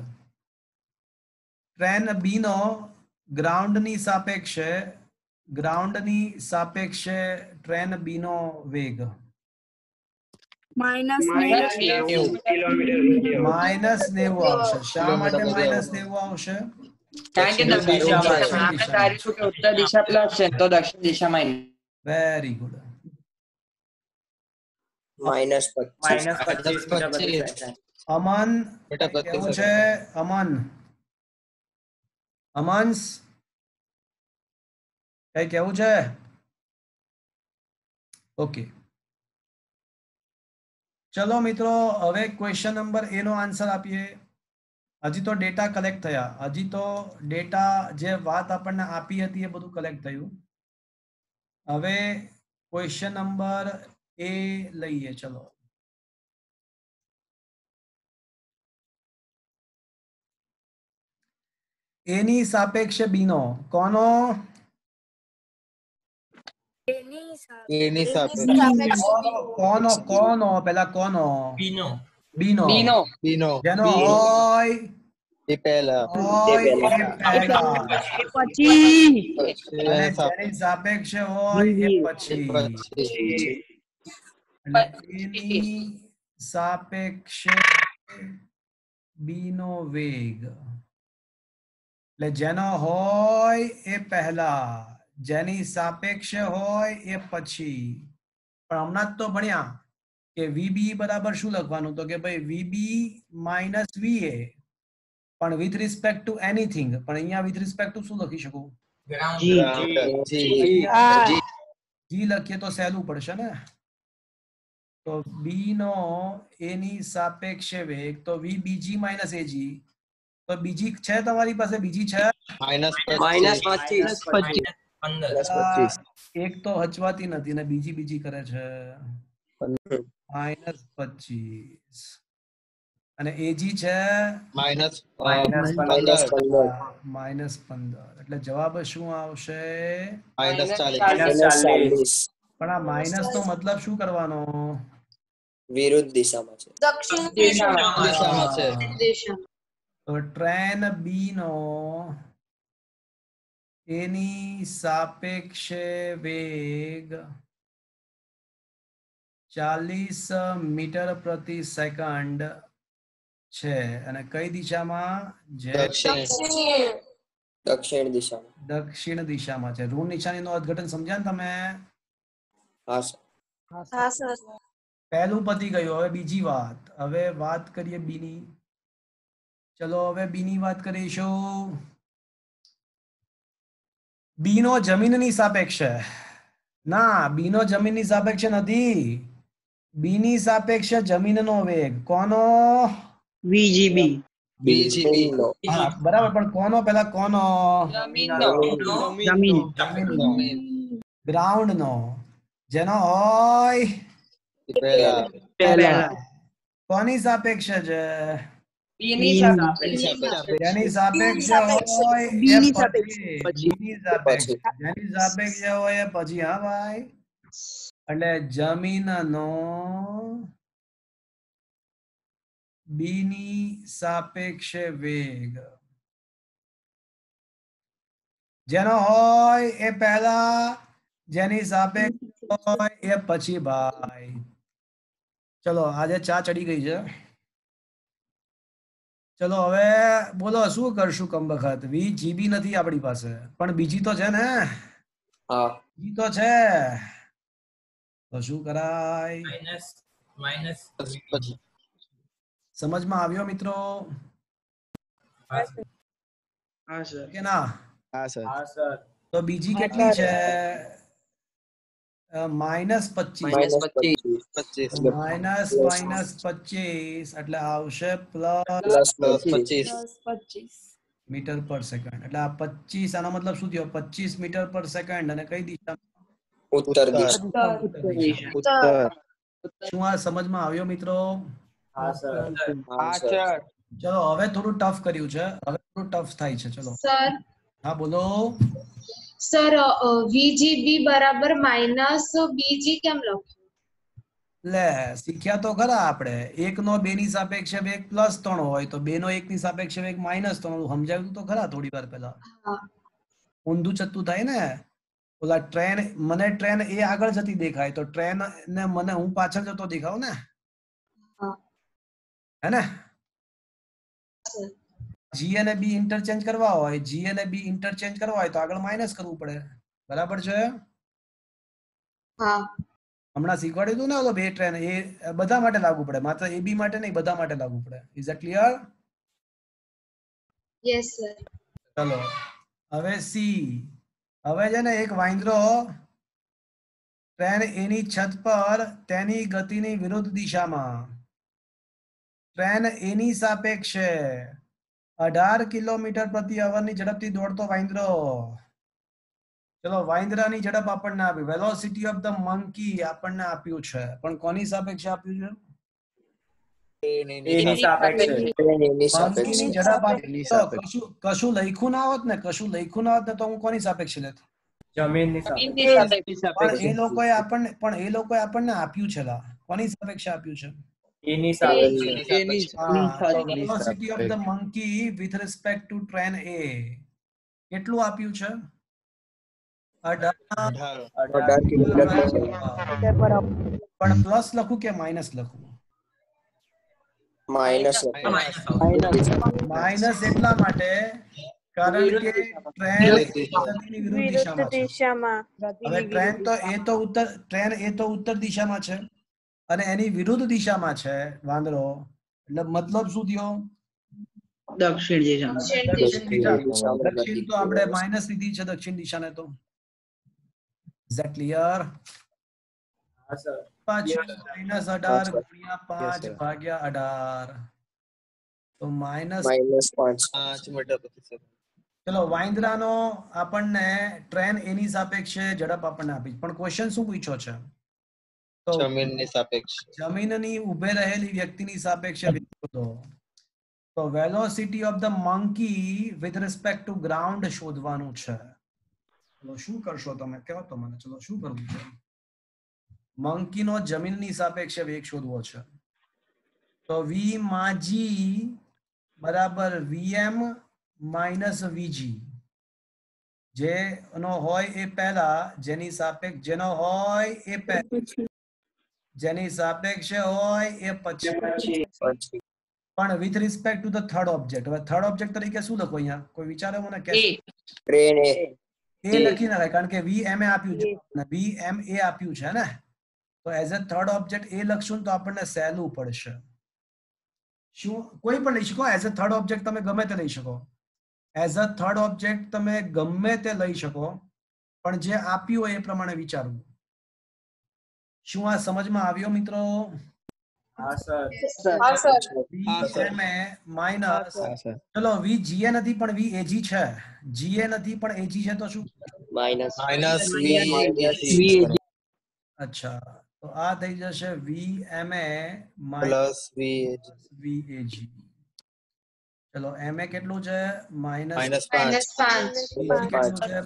Train B નો ગ્રાઉન્ડની સાપેક્ષે ટ્રેન બી નો વેગ -90 આવશે. શા માટે -90 આવશે? કારણ કે દિશામાં આપણે ધારીશું કે ઉત્તર દિશા પ્લસ છે તો દક્ષિણ દિશામાં વેરી ગુડ. -25. અમન કેવું છે? અમન્સ કઈ કેવું છે? ઓકે, ચલો મિત્રો, હવે ક્વેશ્ચન નંબર એ નો આન્સર આપીએ. હજી તો ડેટા કલેક્ટ થયા, હજી તો ડેટા જે વાત આપણને આપી હતી એ બધું કલેક્ટ થયું. હવે ક્વેશ્ચન નંબર એ લઈએ. ચલો, એની સાપેક્ષે બીનો કોનો? કોનો પેલા કોનો? બીનો. જેનો હોય એ પહેલા પછી, જેની સાપેક્ષે હોય એ પછી. એટલે એની સાપેક્ષે બીનો વેગ, એટલે જેનો હોય એ પહેલા, જેની સાપેક્ષે હોય એ પછી. પણ હમણાં જ તો ભણ્યા કે વીબી બરાબર શું લખવાનું? તો કે ભાઈ વીબી માઇનસ વીએ, પણ વિથ રિસ્પેક્ટ ટુ એનીથિંગ. પણ અહીંયા વિથ રિસ્પેક્ટ ટુ શું લખી શકું? જી લખીએ તો સહેલું પડશે ને. તો બી નો એની સાપેક્ષે વેગ તો વી બીજી માઇનસ એજી. તો બીજી છે તમારી પાસે? બીજી છે -25. એક તો હચવાતી નથી ને બીજી કરે છે. -25 અને એજી છે -15. એટલે જવાબ શું આવશે? -40. પણ આ માઇનસ નો મતલબ શું કરવાનો? વિરુદ્ધ દિશામાં છે. દક્ષિણ દિશામાં છે. તો ટ્રેન બી નો એની સાપેક્ષે વેગ 40 મીટર પ્રતિ સેકન્ડ છે. અને કઈ દિશામાં? દક્ષિણ દિશામાં છે. ઋણ નિશાનીનું અર્થઘટન સમજ્યા ને તમે? હા સર. પહેલું પતી ગયું. હવે બીજી વાત. હવે વાત કરીએ બીની. ચલો હવે બીની વાત કરીશું. બીનો જમીનની સાપેક્ષે, ના, બીનો જમીનની સાપેક્ષે નથી. બીની સાપેક્ષે જમીનનો વેગ કોનો? VGB. હા બરાબર, પણ કોનો? પેલા કોનો? જમીન. ગ્રાઉન્ડ નો, જેનો હોય પહેલા. કોની સાપેક્ષે છે? જેની સાપેક્ષે હોય એ પછી. જેની સાપેક્ષે હોય એ પછી. હા ભાઈ, એટલે જમીનનો બીની સાપેક્ષે વેગ જેનો હોય એ પહેલા, જેની સાપેક્ષે હોય એ પછી. ભાઈ ચલો, આજે ચા ચડી ગઈ છે. ચલો હવે બોલો, શું કરશું? કમ વખત VGB નથી આપણી પાસે, પણ બીજી તો છે ને? બીજી તો છે, તો શું કરાય? સમજમાં આવ્યો મિત્રો? કે ના? તો બીજી કેટલી છે? -25 એટલે આવશે +25 મીટર પર સેકન્ડ. એટલે આ 25, આનો મતલબ શું થયો? 25 મીટર પર સેકન્ડ. અને કઈ દિશા? ઉત્તર દિશા. ઉત્તર દિશા. ઉત્તર. શું આ સમજમાં આવ્યો મિત્રો? હા સર. હા સર. ચલો હવે થોડું ટફ કર્યું છે, હવે થોડું ટફ થાય છે. ચલો સર હા બોલો. સર VGB બરાબર માઇનસ BG કેમ લખ્યું? લે શીખ્યા તો ખરા આપણે, 1 નો 2 ની સાપેક્ષે વેગ +3 હોય તો 2 નો 1 ની સાપેક્ષે વેગ -3. સમજાવ્યું તો ખરા થોડી વાર પહેલા. હા ઊંધું ચત્તું થાય ને. ઓલા ટ્રેન, મને ટ્રેન એ આગળ જતી દેખાય તો ટ્રેન ને મને હું પાછળ જતો દેખાવ ને, હા હે ને? સર G અને B ઇન્ટરચેન્જ કરવા હોય, G અને B ઇન્ટરચેન્જ કરવા હોય તો આગળ માઇનસ કરવું પડે. બરાબર છે? હા હમણાં શીખવાડ્યું હતું ને ઓલો બે ટ્રેન, એ બધા માટે લાગુ પડે, માત્ર AB માટે નહીં, બધા માટે લાગુ પડે. Is it clear? Yes sir. ચલો હવે C. હવે છે ને એક વાંદરો ટ્રેન એની છત પર તેની ગતિની વિરુદ્ધ દિશામાં ટ્રેન એની સાપેક્ષે 18 કિલોમીટર પ્રતિ અવરની ઝડપથી દોડતો વાંદરો. ચલો વાંદરાની ઝડપ આપણને આપી, વેલોસિટી ઓફ ધ મંકી આપણને આપ્યું છે, પણ કોની સાપેક્ષે આપ્યું છે? એની સાપેક્ષે. મંકીની ઝડપ આપી તો કશું લખ્યું ના હોત ને, કશું લખ્યું ના હોત ને તો હું કોની સાપેક્ષે લેત? જમીનની સાપેક્ષે. પણ એ લોકોએ આપણને આપ્યું છે લા. કોની સાપેક્ષે આપ્યું છે? એની સાપેક્ષે. હા, તો velocity of the monkey with respect to train A કેટલું આપ્યું છે? 18 કિલોમીટર. પણ પ્લસ લખું કે માઇનસ લખું? માઇનસ. માઇનસ એટલા માટે કારણ કે ટ્રેન ગતિની વિરુદ્ધ દિશામાં છે. હવે ટ્રેન એ તો ઉત્તર દિશામાં છે અને એની વિરુદ્ધ દિશામાં છે વાંદરો, એટલે મતલબ શું થયો? દક્ષિણ દિશામાં. દક્ષિણ તો આપણે માઇનસ લીધી છે દક્ષિણ દિશાને તો. Is that clear? હા સર. પાછું -18 ગુણ્યા 5 ભાગ્યા 18 તો -5 મીટર પ્રતિ સેકન્ડ. ચલો વાંદરાનો આપણને ટ્રેન એની સાપેક્ષે ઝડપ આપણને આપી, પણ ક્વેશ્ચન શું પૂછ્યો છે? તો જમીનની સાપેક્ષે. જમીનની ઊભે રહેલી વ્યક્તિની સાપેક્ષે વેગ શોધો. તો velocity of the monkey with respect to ground શોધવાનું છે. ચલો શું કરશો તમે, કહો તો મને. ચલો શું કરવું છે? મંકીનો જમીનની સાપેક્ષે વેગ શોધવો છે. તો V માં G બરાબર VM માઇનસ VG. જેનો હોય એ પહેલા, જેની સાપેક્ષ જેનો હોય એ પહેલા, જેની સાપેક્ષે હોય એ પછી, પણ with respect to the third object. હવે થર્ડ ઓબ્જેક્ટ તરીકે શું લખો અહીંયા? કોઈ વિચારે મને કે? ટ્રેન એ. એ લખી નાખાય કારણ કે VM આપ્યું છે અને VMA આપ્યું છે ને, તો એઝ અ થર્ડ ઓબ્જેક્ટ એ લખશું તો આપણને સહેલું પડશે. શું કોઈ પણ લઈ શકો, એઝ અ થર્ડ ઓબ્જેક્ટ તમે ગમે તે લઈ શકો, એઝ અ થર્ડ ઓબ્જેક્ટ તમે ગમે તે લઈ શકો, પણ જે આપ્યું હોય એ પ્રમાણે વિચારવું. શું આ સમજમાં આવ્યો મિત્રો? હા સર. હા સર. VMA માઇનસ, ચલો VGA નથી પણ VAG છે, GA નથી પણ AG છે, તો શું? માઇનસ અચ્છા, તો આ થઈ જશે VMA પ્લસ VAG. ચલો MA કેટલું છે? -5. કેટલું છે?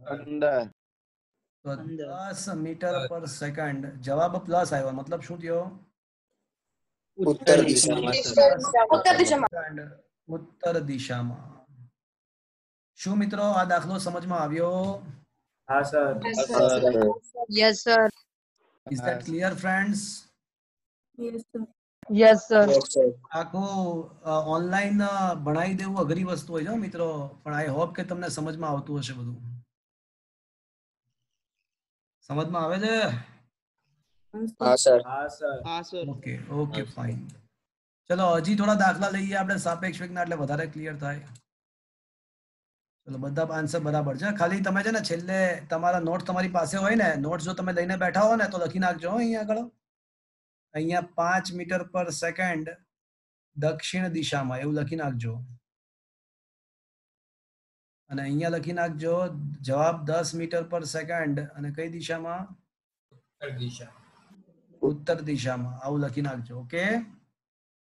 15. તો 10 મીટર પર સેકન્ડ. જવાબ પ્લસ આવ્યો, મતલબ શું થયો? ઉત્તર દિશામાં. ઉત્તર દિશામાં. શું મિત્રો આ દાખલો સમજમાં આવ્યો? હા sir. Yes sir. Is that clear friends? Yes sir. આખું ઓનલાઈન ભણાવી દેવું અઘરી વસ્તુ હોય છે મિત્રો, પણ આઈ હોપ કે તમને સમજમાં આવતું હશે બધું. સમજમાં આવે છે? હા સર. Okay okay fine. ચલો હજી થોડા દાખલા લઈએ આપણે સાપેક્ષ વેગના, એટલે વધારે ક્લિયર થાય. ચલો બધા આન્સર બરાબર છે. ખાલી તમે છે ને છેલ્લે તમારા નોટ્સ તમારી પાસે હોય ને, નોટ્સ જો તમે લઈને બેઠા હો ને તો લખી નાખજો અહીંયા આગળ. અહીંયા 5 મીટર પર સેકન્ડ દક્ષિણ દિશામાં એવું લખી નાખજો. અને અહીંયા લખી નાખજો જવાબ 10 મીટર પર સેકન્ડ અને કઈ દિશામાં? ઉત્તર દિશામાં. આવું લખી નાખજો. ઓકે,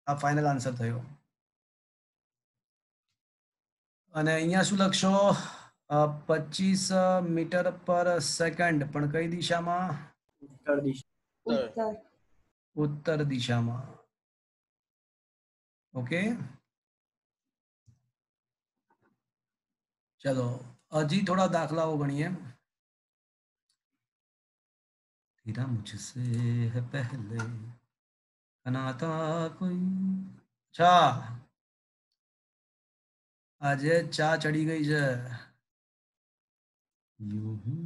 આ ફાઇનલ આન્સર થયો. અને અહીંયા શું લખશો? 25 મીટર પર સેકન્ડ, પણ કઈ દિશામાં? ઉત્તર દિશામાં. ઓકે, ચલો હજી થોડા દાખલાઓ ગણીએ. तेरा मुझसे है पहले अनाता कोई. अच्छा, આજે ચા ચડી ગઈ છે. यूं ही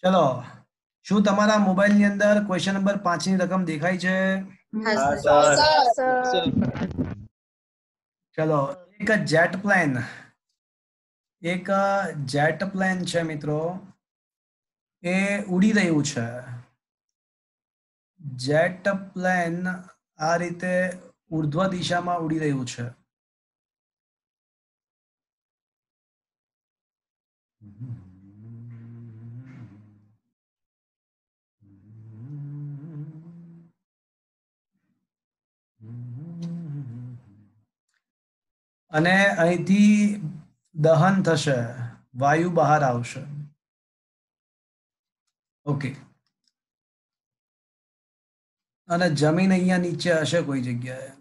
ચલો, શું તમારા મોબાઈલ ની અંદર ક્વેશ્ચન નંબર 5 ની રકમ દેખાય છે? ચલો, એક જેટ પ્લેન છે મિત્રો, એ ઉડી રહ્યું છે. જેટ પ્લેન આ રીતે ઉર્ધ્વ દિશામાં ઉડી રહ્યું છે. અને અહીંથી દહન થશે, વાયુ બહાર આવશે. ઓકે, અને જમીન અહીંયા નીચે હશે કોઈ જગ્યાએ.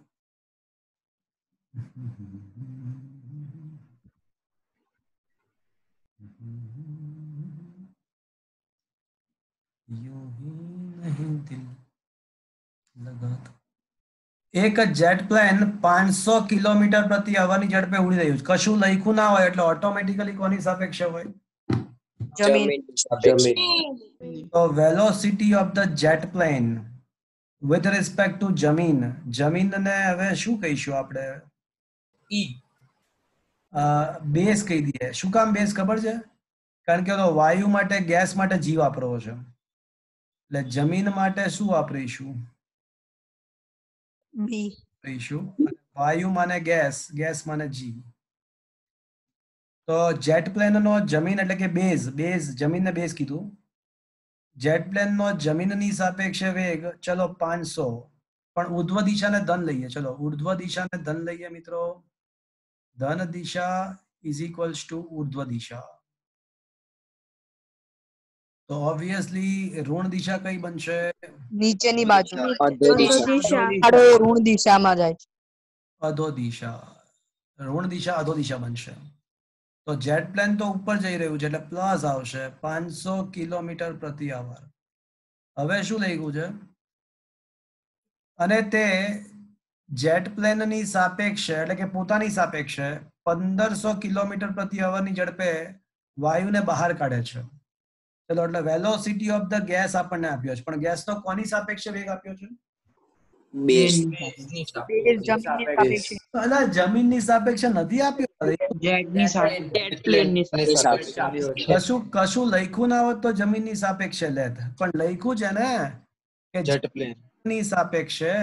એક જેટ પ્લેન 500 કિલોમીટર પ્રતિ અવરની ઝડપે ઉડી રહ્યું છે. કશું લખ્યું ના હોય એટલે ઓટોમેટિકલી કોની સાપેક્ષે હોય? તો velocity of the jet plane with respect two જમીન. જમીનને હવે શું કહીશું આપણે? બેઝ કહી દઈએ. શું કામ બેઝ ખબર છે? કારણ કે વાયુ માટે, ગેસ માટે જી વાપરવો છે, એટલે જમીન માટે શું વાપરીશું? વાયુ માને ગેસ, ગેસ માને જી. તો જેટ પ્લેન નો જમીન એટલે કે બેઝ, જમીનને બેઝ કીધું. જેટ પ્લેન નો જમીનની સાપેક્ષે વેગ ચલો 500, પણ ઉર્ધ્વ દિશાને ધન લઈએ. ચલો ઉર્ધ્વ દિશાને ધન લઈએ મિત્રો. ધન દિશા ઇઝ ઇક્વલ્સ ટુ ઉર્ધ્વ દિશા. તો ઓબ્વિયસલી ઋણ દિશા કઈ બનશે? નીચેની બાજુ ઋણ દિશામાં જાય છે. અધો દિશા. ઋણ દિશા અધો દિશા બનશે. તો જેટ પ્લેન તો ઉપર જઈ રહ્યું છે એટલે પ્લસ આવશે 500 કિલોમીટર પ્રતિ અવર. હવે શું લઈ ગયું છે? અને તે જેટ પ્લેનની સાપેક્ષે એટલે કે પોતાની સાપેક્ષે 1500 કિલોમીટર પ્રતિ અવરની ઝડપે વાયુને બહાર કાઢે છે. ચલો, એટલે વેલોસિટી ઓફ ધ ગેસ આપણને આપ્યો છે, પણ ગેસનો કોની સાપેક્ષે વેગ આપ્યો છે? જમીનની સાપેક્ષે નથી આપ્યો. કશું લખ્યું ના હોત તો જમીનની સાપેક્ષે લેત, પણ લખ્યું છે ને કે જેટ પ્લેન ની સાપેક્ષે,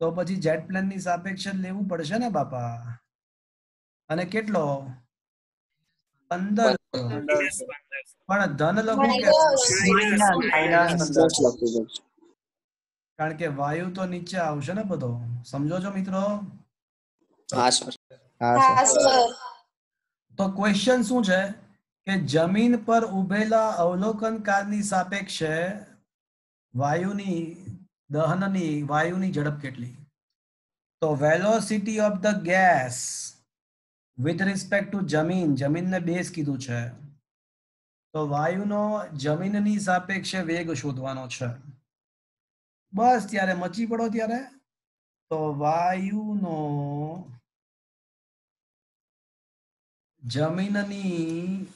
તો પછી જેટ પ્લેન ની સાપેક્ષે લેવું પડશે ને બાપા. અને કેટલો? 15. પણ ધન લખું કે કારણ કે વાયુ તો નીચે આવશે ને બધો. સમજો છો મિત્રો? તો ક્વેશ્ચન શું છે કે જમીન પર ઉભેલા અવલોકનકારની સાપેક્ષે વાયુની ઝડપ કેટલી? તો velocity of the gas with respect two જમીનને બેઝ કીધું છે, તો વાયુનો જમીનની સાપેક્ષે વેગ શોધવાનો છે. બસ ત્યારે મચી પડો ત્યારે. તો વાયુનો જમીનની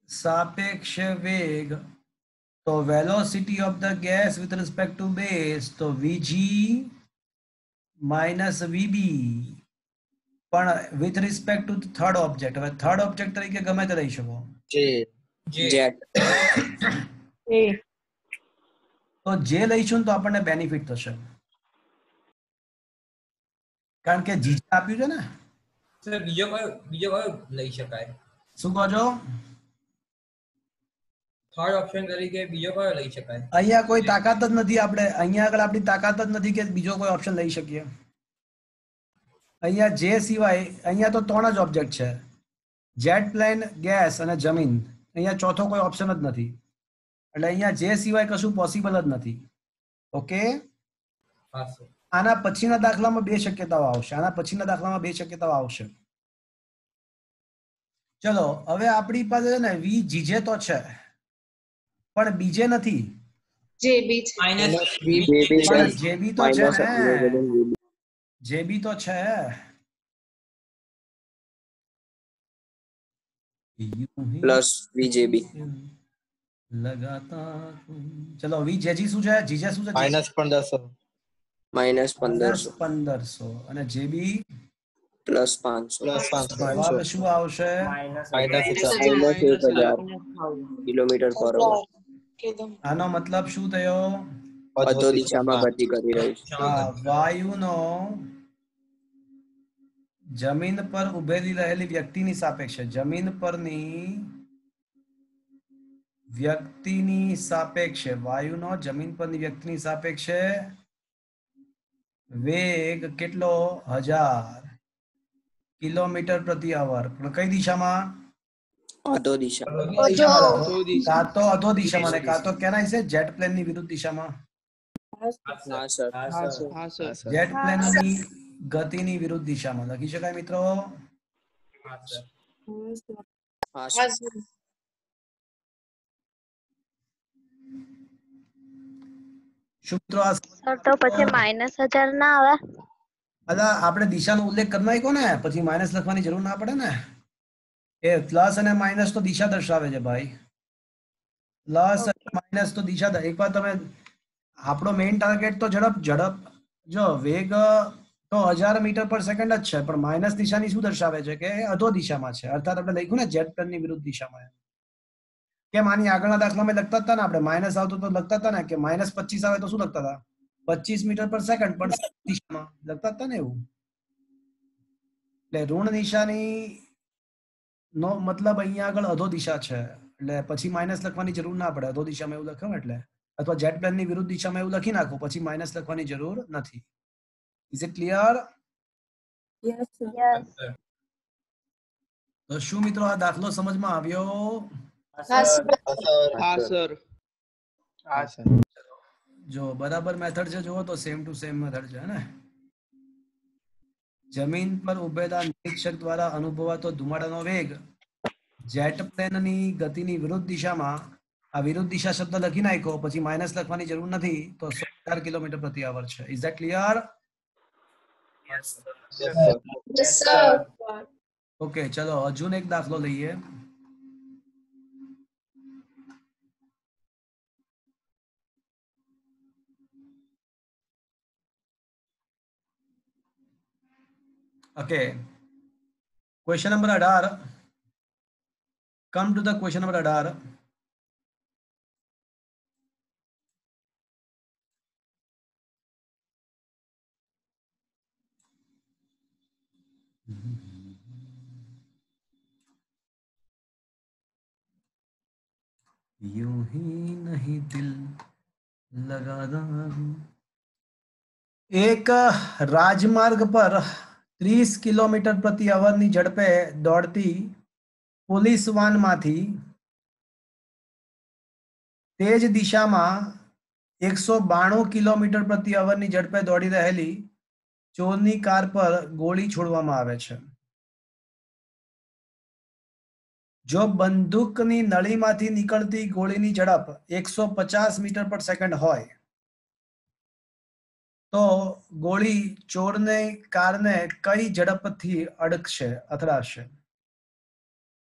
સાપેક્ષે વેગ, તો velocity of the gas with respect two base, તો vg માઇનસ vb, પણ with respect two third object. હવે થર્ડ ઓબ્જેક્ટ તરીકે ગમે તે લઈ શકો. જેટ તો જે લઈશું ને તો આપણને બેનિફિટ થશે કારણ કે જી આપ્યું છે ને સર બીજો કયો લઈ શકાય શું કહો છો થર્ડ ઓપ્શન તરીકે બીજો કયો લઈ શકાય અહીંયા કોઈ તાકાત જ નથી આપણે અહીંયા આગળ આપણી તાકાત જ નથી કે બીજો કોઈ ઓપ્શન લઈ શકીએ અહીંયા જે સિવાય અહીંયા તો 3 જ ઓબ્જેક્ટ છે જેટ પ્લેન ગેસ અને જમીન અહીંયા ચોથો કોઈ ઓપ્શન જ નથી એટલે અહીંયા જે સિવાય કશું પોસિબલ જ નથી ઓકે હા સર આના પછીના દાખલામાં 2 શક્યતાઓ આવશે આના પછીના દાખલામાં 2 શક્યતાઓ આવશે ચલો હવે આપણી પાસે છે ને વી જીજે તો છે પણ બીજે નથી જેબી છે પણ જેબી તો છે ને જેબી તો છે પ્લસ વીજેબી લગાતા ચલો વી જેજી શું છે જીજે શું છે -1500 -1500 અને જેબી +500 જવાબ શું આવશે -1000 કિલોમીટર/અવર આનો મતલબ શું થયો અધો દિશામાં ગતિ કરી રહ્યું છે વાયુનો જમીન પર ઉભેલી રહેલી વ્યક્તિની સાપેક્ષે જમીન પરની વ્યક્તિની સાપેક્ષે વાયુનો જમીન પરની વ્યક્તિની સાપેક્ષે વેગ કેટલો 1000 કિલોમીટર/અવર પણ કઈ દિશામાં અધો દિશા કાં તો અધો દિશામાં ને કાં તો કેનાય છે જેટ પ્લેન ની વિરુદ્ધ દિશામાં હા સર જેટ પ્લેન ની ગતિની વિરુદ્ધ દિશામાં લખી શકાય મિત્રો હા સર શું મિત્રો આ સર તો પછી -1000 ના આવે અલા આપણે દિશાનો ઉલ્લેખ કરી નાખ્યો ને પછી માઇનસ લખવાની જરૂર ના પડે ને એ પ્લસ અને માઇનસ તો દિશા દર્શાવે છે ભાઈ પ્લસ અને માઇનસ તો દિશા એકવાર તમે આપણો મેઇન ટાર્ગેટ તો ઝડપ જો વેગ તો 1000 મીટર/સેકન્ડ જ છે પણ માઇનસ દિશાની શું દર્શાવે છે કે અધો દિશામાં છે અર્થાત આપણે લખ્યું ને જેટ પ્લેનની વિરુદ્ધ દિશામાં કેમ આની આગળના દાખલામાં લખતા હતા ને આપણે માઇનસ આવતો તો લખતા હતા ને કે -25 આવે તો શું લખતા હતા 25 મીટર/સેકન્ડ પણ દિશામાં લખતા હતા ને એવું એટલે ઋણ નિશાની નો મતલબ અહીંયા આગળ અધો દિશા છે એટલે પછી માઇનસ લખવાની જરૂર ના પડે અધો દિશામાં એવું લખ્યું એટલે અથવા જેટ પ્લેનની વિરુદ્ધ દિશામાં એવું લખી નાખો પછી માઇનસ લખવાની જરૂર નથી ઇઝ ઇટ ક્લિયર યસ તો શું મિત્રો આ દાખલો સમજમાં આવ્યો હા સર જો બરાબર મેથડ છે જુઓ તો સેમ ટુ સેમ મેથડ છે ને જમીન પર ઉભેલા નિરીક્ષક દ્વારા અનુભવાતો ધુમાડાનો વેગ જેટ પ્લેનની ગતિની વિરુદ્ધ દિશામાં આ વિરુદ્ધ દિશા શબ્દ લખી નાખ્યો પછી માઇનસ લખવાની જરૂર નથી તો 100 કિલોમીટર/અવર છે is that clear yes sir okay ચલો હજુ એક દાખલો લઈએ Okay. Question number 18. Come to the question number 18. यूं ही नहीं दिल लगाना एक राजमार्ग पर 30 કિલોમીટર/અવર ની ઝડપે દોડતી પોલીસ વાનમાંથી તેજ દિશામાં 192 કિલોમીટર/અવર ની ઝડપે દોડી રહેલી ચોરની કાર પર ગોળી છોડવામાં આવે છે જો બંદૂકની નળીમાંથી નીકળતી ગોળીની ઝડપ 150 મીટર/સેકન્ડ હોય તો ગોળી ચોરને કારને કઈ ઝડપથી અડકશે અથડાશે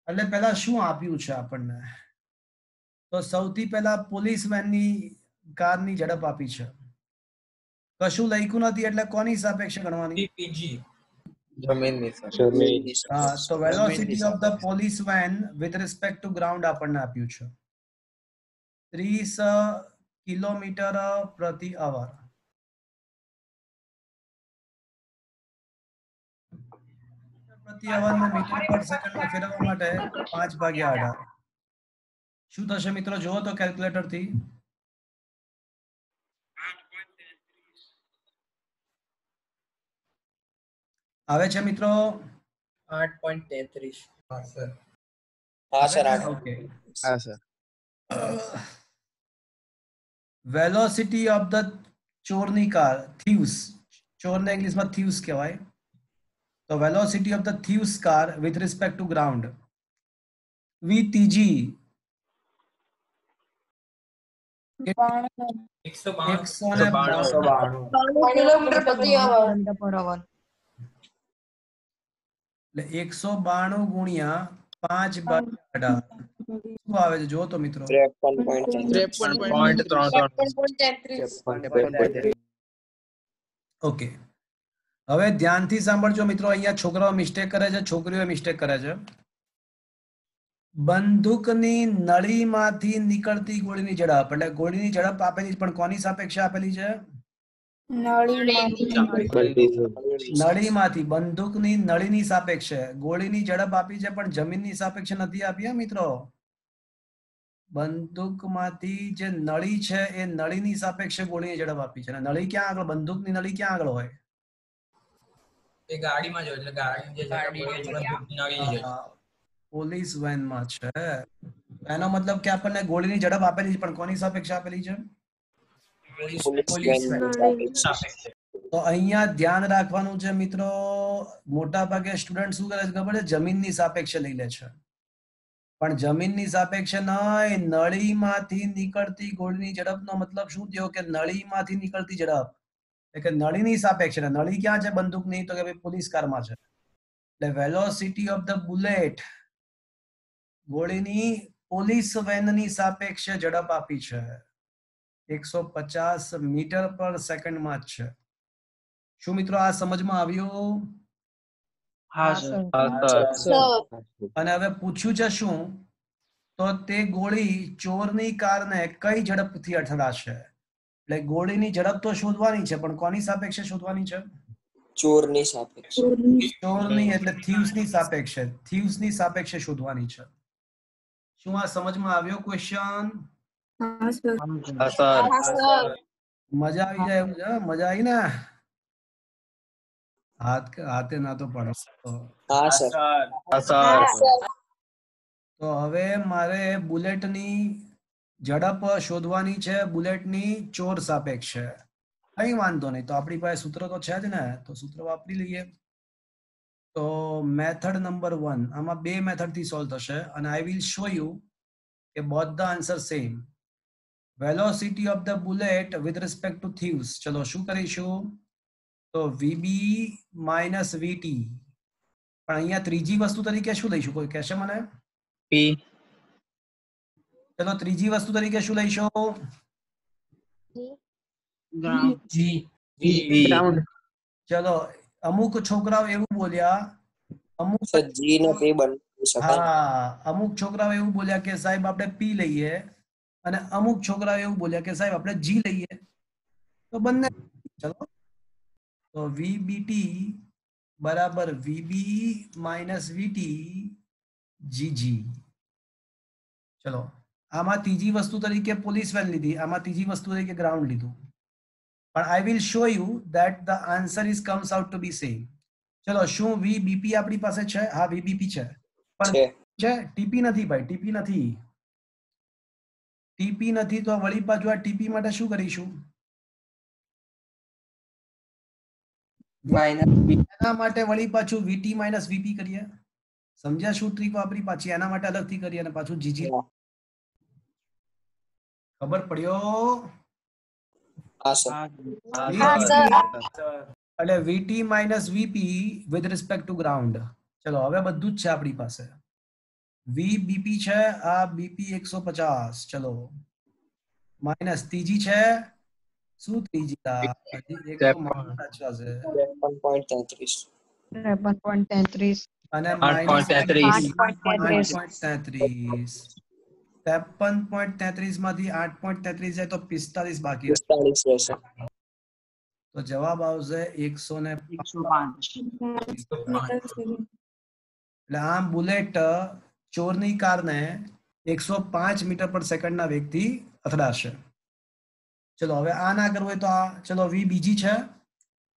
એટલે પહેલા શું આપ્યું છે આપણને તો સૌથી પહેલા પોલીસ વેનની કારની ઝડપ આપી છે કશું લખ્યું નથી એટલે કોની સાપેક્ષે ગણવાની જમીનની હા, તો velocity of the police van with respect to ground આપણને આપ્યું છે 30 કિલોમીટર પ્રતિ અવર. પ્રતિ અવરને મીટર પર સેકન્ડમાં ફેરવવા માટે 5/18. શું થશે મિત્રો? જુઓ તો કેલ્ક્યુલેટર થી. આવે છે મિત્રો? 8.33. હા સર. ઓકે. હા સર. વેલોસિટી ઓફ ધ ચોરની કાર, થીવ્સ, ચોરને ઇંગ્લિશમાં થીવ્સ કહેવાય. તો velocity of the thieves car with respect to ground VTG 192 kilometre પ્રતિ અવર. એટલે 192 ગુણ્યા 5/18 શું આવે છે? જો તો મિત્રો 53.33. ઓકે. હવે ધ્યાનથી સાંભળજો મિત્રો, અહીંયા છોકરાઓ મિસ્ટેક કરે છે, છોકરીઓ મિસ્ટેક કરે છે. બંદૂકની નળીમાંથી નીકળતી ગોળીની ઝડપ, એટલે ગોળીની ઝડપ આપેલી પણ કોની સાપેક્ષે આપેલી છે? નળીમાંથી, બંદૂકની નળીની સાપેક્ષે. ગોળીની ઝડપ આપી છે પણ જમીનની સાપેક્ષે નથી આપી મિત્રો. બંદૂકમાંથી જે નળી છે એ નળીની સાપેક્ષે ગોળીની ઝડપ આપી છે. નળી ક્યાં આગળ? બંદૂકની નળી ક્યાં આગળ હોય? એ ગાડીમાં જો, એટલે ગાડી જે છે પોલીસ વેનમાં છે. એનો મતલબ કે આપણને ગોળીની ઝડપ આપેલી છે પણ કોની સાપેક્ષે આપેલી છે? તો અહીંયા ધ્યાન રાખવાનું છે મિત્રો, મોટા ભાગે સ્ટુડન્ટ શું કરે છે ખબર છે? જમીનની સાપેક્ષે લઈ લે છે. પણ જમીનની સાપેક્ષે નહીં, નળીમાંથી નીકળતી ગોળીની ઝડપનો મતલબ શું થયો? કે નળીમાંથી નીકળતી ઝડપ, એટલે કે નળીની સાપેક્ષે. નળી ક્યાં છે બંદૂકની? તો કે ભાઈ પોલીસ કારમાં છે. એટલે વેલોસિટી ઓફ ધ બુલેટ, ગોળીની પોલીસ વેનની સાપેક્ષે ઝડપ આપી છે 150 મીટર પર સેકન્ડમાં જ છે. શું મિત્રો આ સમજમાં આવ્યું? હા સર. અને હવે પૂછ્યું છે શું? તો તે ગોળી ચોરની કારને કઈ ઝડપથી અથડાશે? એટલે ગોળીની ઝડપ તો શોધવાની છે પણ કોની સાપેક્ષે શોધવાની છે? ચોરની સાપેક્ષે. ચોરની એટલે થીવ્સની સાપેક્ષે, થીવ્સની સાપેક્ષે શોધવાની છે. શું આ સમજમાં આવ્યો ક્વેશ્ચન? મજા આવી જાય એવું છે? મજા આવી ને? હાથે ના તો પડો. હા સર. તો હવે મારે બુલેટની ઝડપ શોધવાની છે, બુલેટની ચોર સાપેક્ષે. કઈ વાંધો નહીં, તો આપણી પાસે સૂત્ર તો છે જ ને, તો સૂત્ર વાપરી લઈએ. તો મેથડ નંબર 1, આમાં બે મેથડ થી સોલ્વ થશે અને આઈ વિલ શો યુ કે both the answer same. Velocity of the bullet with respect to thieves. ચલો શું કરીશું? તો VB માઇનસ VT. પણ અહીંયા ત્રીજી વસ્તુ તરીકે શું લઈશું? કોઈ કહેશે મને? P. ચલો ત્રીજી વસ્તુ તરીકે શું લઈશું? ચલો અમુક છોકરાઓ એવું બોલ્યા, અમુક અમુક છોકરાઓ એવું બોલ્યા કે સાહેબ આપણે P લઈએ, અને અમુક છોકરાઓ એવું બોલ્યા કે સાહેબ આપણે G લઈએ. તો બંને ચલો, તો VBT બરાબર VB માઇનસ VT GG. ચલો આમાં ત્રીજી વસ્તુ તરીકે પોલીસ વેન લીધી, આમાં ત્રીજી વસ્તુ તરીકે ગ્રાઉન્ડ લીધું. પણ I will show you that the answer is comes out to be same. ચલો શું VBP આપણી પાસે છે? હા VBP છે, પણ છે TP નથી ભાઈ, TP નથી. TP નથી તો વળી પાછું આ TP માટે શું કરીશું? એના માટે વળી પાછું VT માઇનસ VP કરીએ. સમજ્યા શું ટ્રીક વાપરી? પાછી એના માટે અલગથી કરીએ અને પાછું GG. ખબર પડ્યો? એટલે VT minus VP with respect to ground. ચલો હવે બધું જ છે આપણી પાસે. VBP છે, આ BP 150. ચલો માઇનસ ત્રીજી છે, શું ત્રીજી? 53.33. 53.33 અને -8.33. 8.33. 53.33 માંથી 8.33 જાય તો 45 બાકી હશે. 45 રહેશે. તો જવાબ આવશે 105. એટલે આમ બુલેટ ચોરની કારને 105 મીટર પર સેકન્ડના વેગથી અથડાશે. ચલો હવે આ ના કરવું હોય તો આ, ચલો વી બીજી છે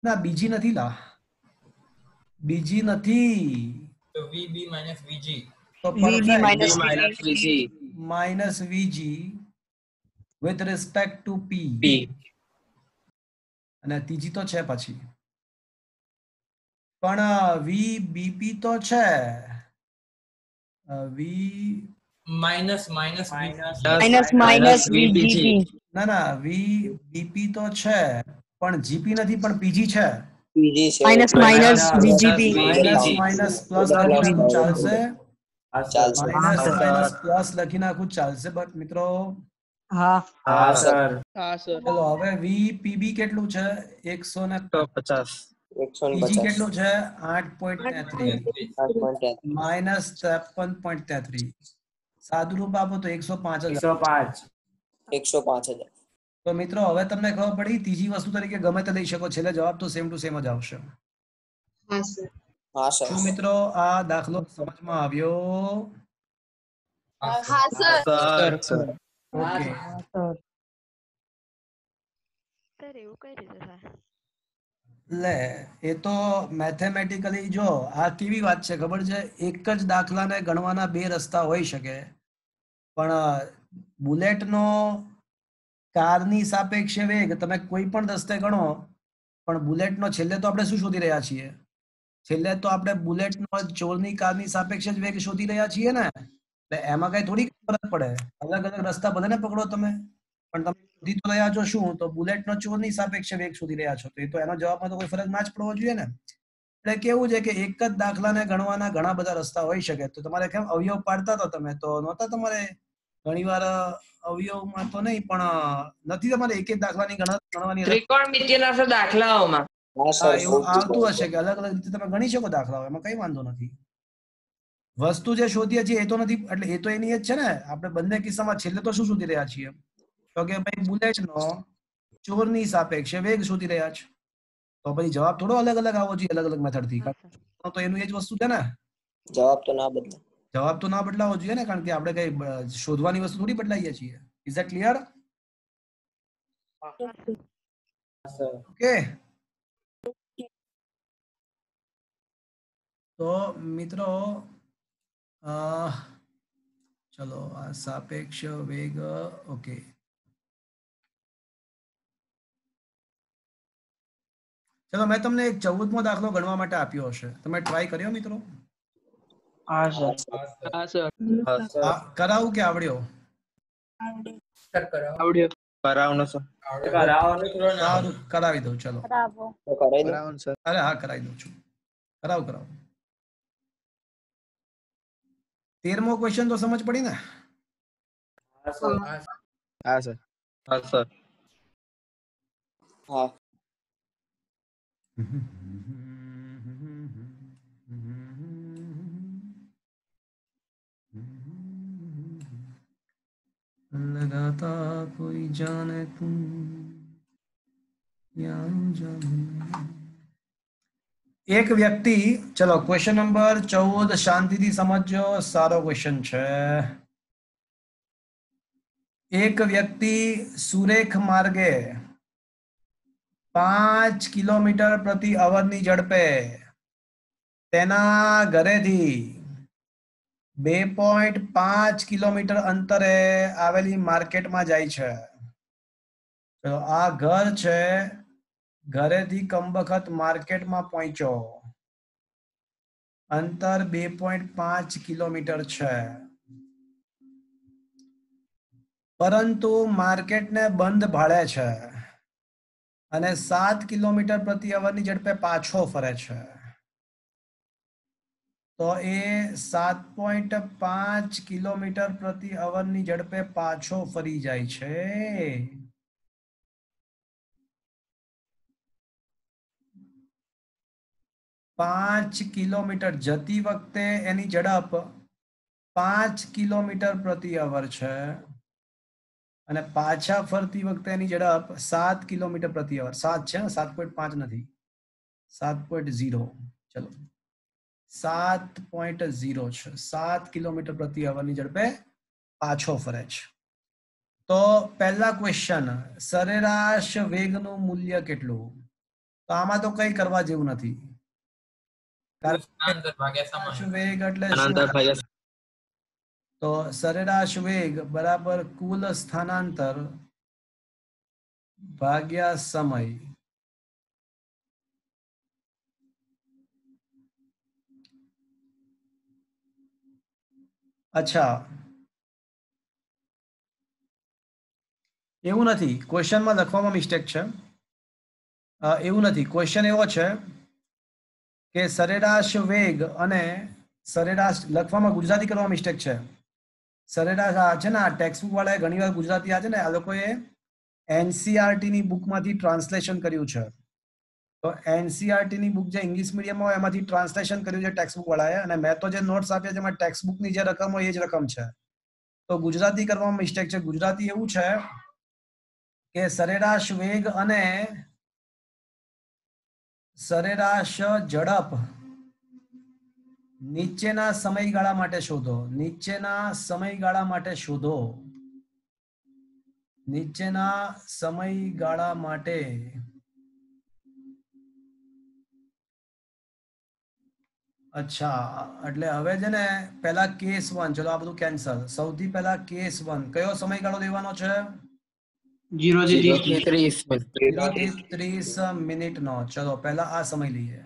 ના, બીજી નથી, લા બીજી નથી, તો VB minus VG. તો VB minus VG. Minus વીજી with respect two P. P. અને ત્રીજી તો છે પછી, પણ વી બીપી તો છે, વી minus VGP. ના ના, વી બીપી તો છે પણ જીપી નથી, પણ પીજી છે. PG છે. minus VGP. માઇનસ પ્લસ લખી નાખું ચાલશે, ચાલશે. માઇનસ પ્લસ લખી નાખું ચાલશે. બટ મિત્રો હા હા સર. ચલો હવે વી પીબી કેટલું છે? 150. પીજી 150. કેટલું છે? 8.33 માઇનસ 53.33. સાદું રૂપ આપો તો 105 જ. 105,000. તો મિત્રો હવે તમને ખબર પડી, ત્રીજી વસ્તુ તરીકે ગમે તે લઈ શકો, છેલ્લે જવાબ તો સેમ ટુ સેમ જ આવશે. હા સર હા સર. શું મિત્રો આ દાખલો સમજમાં આવ્યો? હા સર ઓકે. સર એવું કઈ રીતે થાય? લે એ તો મેથેમેટિકલી જો આ કેવી વાત છે ખબર છે, એક જ દાખલાને ગણવાના બે રસ્તા હોઈ શકે, પણ બુલેટનો કારની સાપેક્ષે વેગ તમે કોઈ પણ રસ્તે ગણો, પણ બુલેટનો છેલ્લે તો આપણે શું શોધી રહ્યા છીએ? છેલ્લે તો આપણે બુલેટનો ચોરની કારની સાપેક્ષે જ વેગ શોધી રહ્યા છીએ ને. એટલે એમાં કઈ થોડી ફરક પડે, અલગ અલગ રસ્તા બધાને પકડો તમે, પણ તમે શોધી તો રહ્યા છો શું? તો બુલેટનો ચોરની સાપેક્ષે વેગ શોધી રહ્યા છો, તો એ તો એનો જવાબમાં તો કોઈ ફરક ના જ પડવો જોઈએ ને. એટલે કેવું છે કે એક જ દાખલાને ગણવાના ઘણા બધા રસ્તા હોઈ શકે. તો તમારે કેમ અવયવ પાડતા હતા તમે, તો નહોતા તમારે ઘણીવાર અવયવમાં તો નહીં, પણ નથી તમારે એક જ દાખલાની ગણવાની. ત્રિકોણમિતિયના દાખલાઓમાં હા હા, સર. એવું આવતું હશે કે અલગ અલગ રીતે તમે ગણી શકો દાખલાઓ, એમાં કઈ વાંધો નથી. વસ્તુ જે શોધીએ છીએ એ તો નથી, એટલે એ તો એની જ છે ને. આપણે બંને કિસ્સામાં છેલ્લે તો શું શોધી રહ્યા છીએ? તો કે ભાઈ બુલેટનો ચોરની સાપેક્ષે વેગ શોધી રહ્યા છે. તો પછી જવાબ થોડો અલગ અલગ આવવો જોઈએ, અલગ અલગ મેથડ થી. તો એનું એ જ વસ્તુ છે ને, જવાબ તો ના બદલે. જવાબ તો ના બદલાવો જોઈએ ને, કારણ કે આપણે કઈ શોધવાની વસ્તુ થોડી બદલાઈએ છીએ. Is that clear? ઓકે. તો મિત્રો ચલો આ સાપેક્ષ વેગ, ઓકે. ચલો મેં તમને એક 14મો દાખલો ગણવા માટે આપ્યો હશે, તમે ટ્રાય કર્યો મિત્રો? હા સર. કરાવું કે આવડ્યો? કરાવનો સર. સારું, કરાવી દઉં. ચલો તો કરાઈ દો. અરે હા, કરાવી દઉં છું. કરાવો. 13મો ક્વેશ્ચન તો સમજ પડી ને? હા સર. હા. लगाता कोई जाने तुम એક વ્યક્તિ, ચલો ક્વેશ્ચન નંબર 14 શાંતિથી સમજો, સારો ક્વેશ્ચન છે. એક વ્યક્તિ સુરેખ માર્ગે 5 કિલોમીટર પ્રતિ અવરની ઝડપે તેના ઘરેથી 2.5 કિલોમીટર અંતરે આવેલી માર્કેટમાં જાય છે. તો આ ઘર છે, ઘરેથી કમબખત માર્કેટમાં પહોંચ્યો, અંતર 2.5 કિલોમીટર છે, પરંતુ માર્કેટને બંધ ભાળે છે અને 7 કિલોમીટર પ્રતિ અવરની ઝડપે પાછો ફરે છે. તો એ 7.5 કિલોમીટર પ્રતિ અવરની ઝડપે પાછો ફરી જાય છે. 5 કિલોમીટર જતી વખતે એની ઝડપ 5 કિલોમીટર પ્રતિ અવર છે અને પાછા ફરતી વખતે એની ઝડપ 7 કિલોમીટર પ્રતિ અવર 7 છે 7.5 નથી 7.0 ચલો 7.0 છે 7 કિલોમીટર પ્રતિ અવરની ઝડપે પાછો ફરે છે. તો પહેલા ક્વેશ્ચન સરેરાશ વેગનું મૂલ્ય કેટલું? તો આમાં તો કઈ કરવા જેવું નથી. સરેરાશ વેગ એટલે શું? તો સરેરાશ વેગ બરાબર કુલ સ્થાનાંતર ભાગ્યા સમય. અચ્છા એવું નથી, ક્વેશ્ચનમાં લખવામાં મિસ્ટેક છે. એવું નથી, ક્વેશ્ચન એવો છે કે સરેરાશ વેગ અને સરેરાશ લખવામાં ગુજરાતી કરવામાં મિસ્ટેક છે. સરેરાશ આ છે ને આ ટેક્સ્ટબુક વાળાએ ઘણી વાર ગુજરાતી આ છે ને આ લોકોએ એનસીઆરટી ની બુકમાંથી ટ્રાન્સલેશન કર્યું છે. તો એનસીઆરટી ની બુક જે ઇંગ્લિશ મીડિયમમાં હોય એમાંથી ટ્રાન્સલેશન કર્યું છે ટેક્સ્ટબુક વાળાએ, અને મેં તો જે નોટ્સ આપ્યા છે એમાં ટેક્સ્ટબુકની જે રકમ હોય એ જ રકમ છે. તો ગુજરાતી કરવામાં મિસ્ટેક છે. ગુજરાતી એવું છે કે સરેરાશ વેગ અને સરેરાશ ઝડપ નીચેના સમયગાળા માટે શોધો. નીચેના સમયગાળા માટે શોધો. નીચેના સમયગાળા માટે અચ્છા એટલે હવે છે ને પહેલા કેસ 1, ચલો આ બધું કેન્સલ. સૌથી પહેલા કેસ 1 કયો સમયગાળો લેવાનો છે? 0 થી 30 મિનિટનો. ચલો પહેલા આ સમય લઈએ.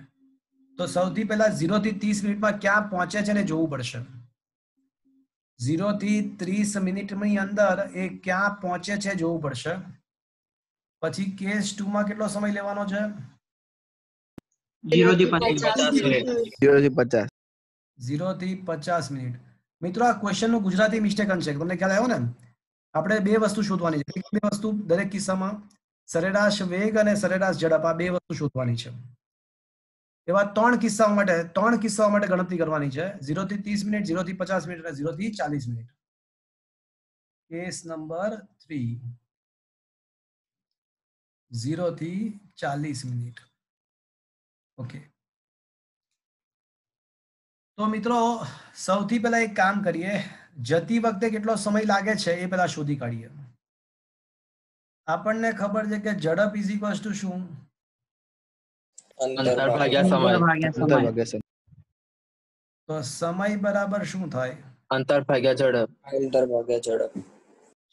તો સૌથી પહેલા 0 થી 30 મિનિટમાં ક્યાં પહોંચે છે ને જોવું પડશે. 0 થી 30 મિનિટની અંદર એ ક્યાં પહોંચે છે જોવું પડશે. પછી કેસ 2 માં કેટલો સમય લેવાનો છે? 0 થી 50 મિનિટ. 0 થી 50. 0 થી 50 મિનિટ. મિત્રો આ ક્વેશ્ચન નું ગુજરાતી મિસ્ટેક છે, તમને ખ્યાલ આવ્યો ને? આપણે બે વસ્તુ શોધવાની છે. બે વસ્તુ દરેક કિસ્સામાં સરેરાશ વેગ અને સરેરાશ ઝડપ આ બે વસ્તુ શોધવાની છે. એવા ત્રણ કિસ્સાઓ માટે ગણતરી કરવાની છે. 0 થી 30 મિનિટ, 0 થી 50 મિનિટ અને 0 થી 40 મિનિટ. કેસ નંબર 3 0 થી 40 મિનિટ. ઓકે તો મિત્રો સૌથી પહેલા એક કામ કરીએ, જતી વખતે કેટલો સમય લાગે છે એ પહેલા શોધી કાઢીએ. આપણને ખબર છે કે ઝડપ ઇઝ ઇક્વલ્સ ટુ શું? અંતર ભાગ્યા સમય. તો સમય બરાબર શું થાય? અંતર ભાગ્યા ઝડપ.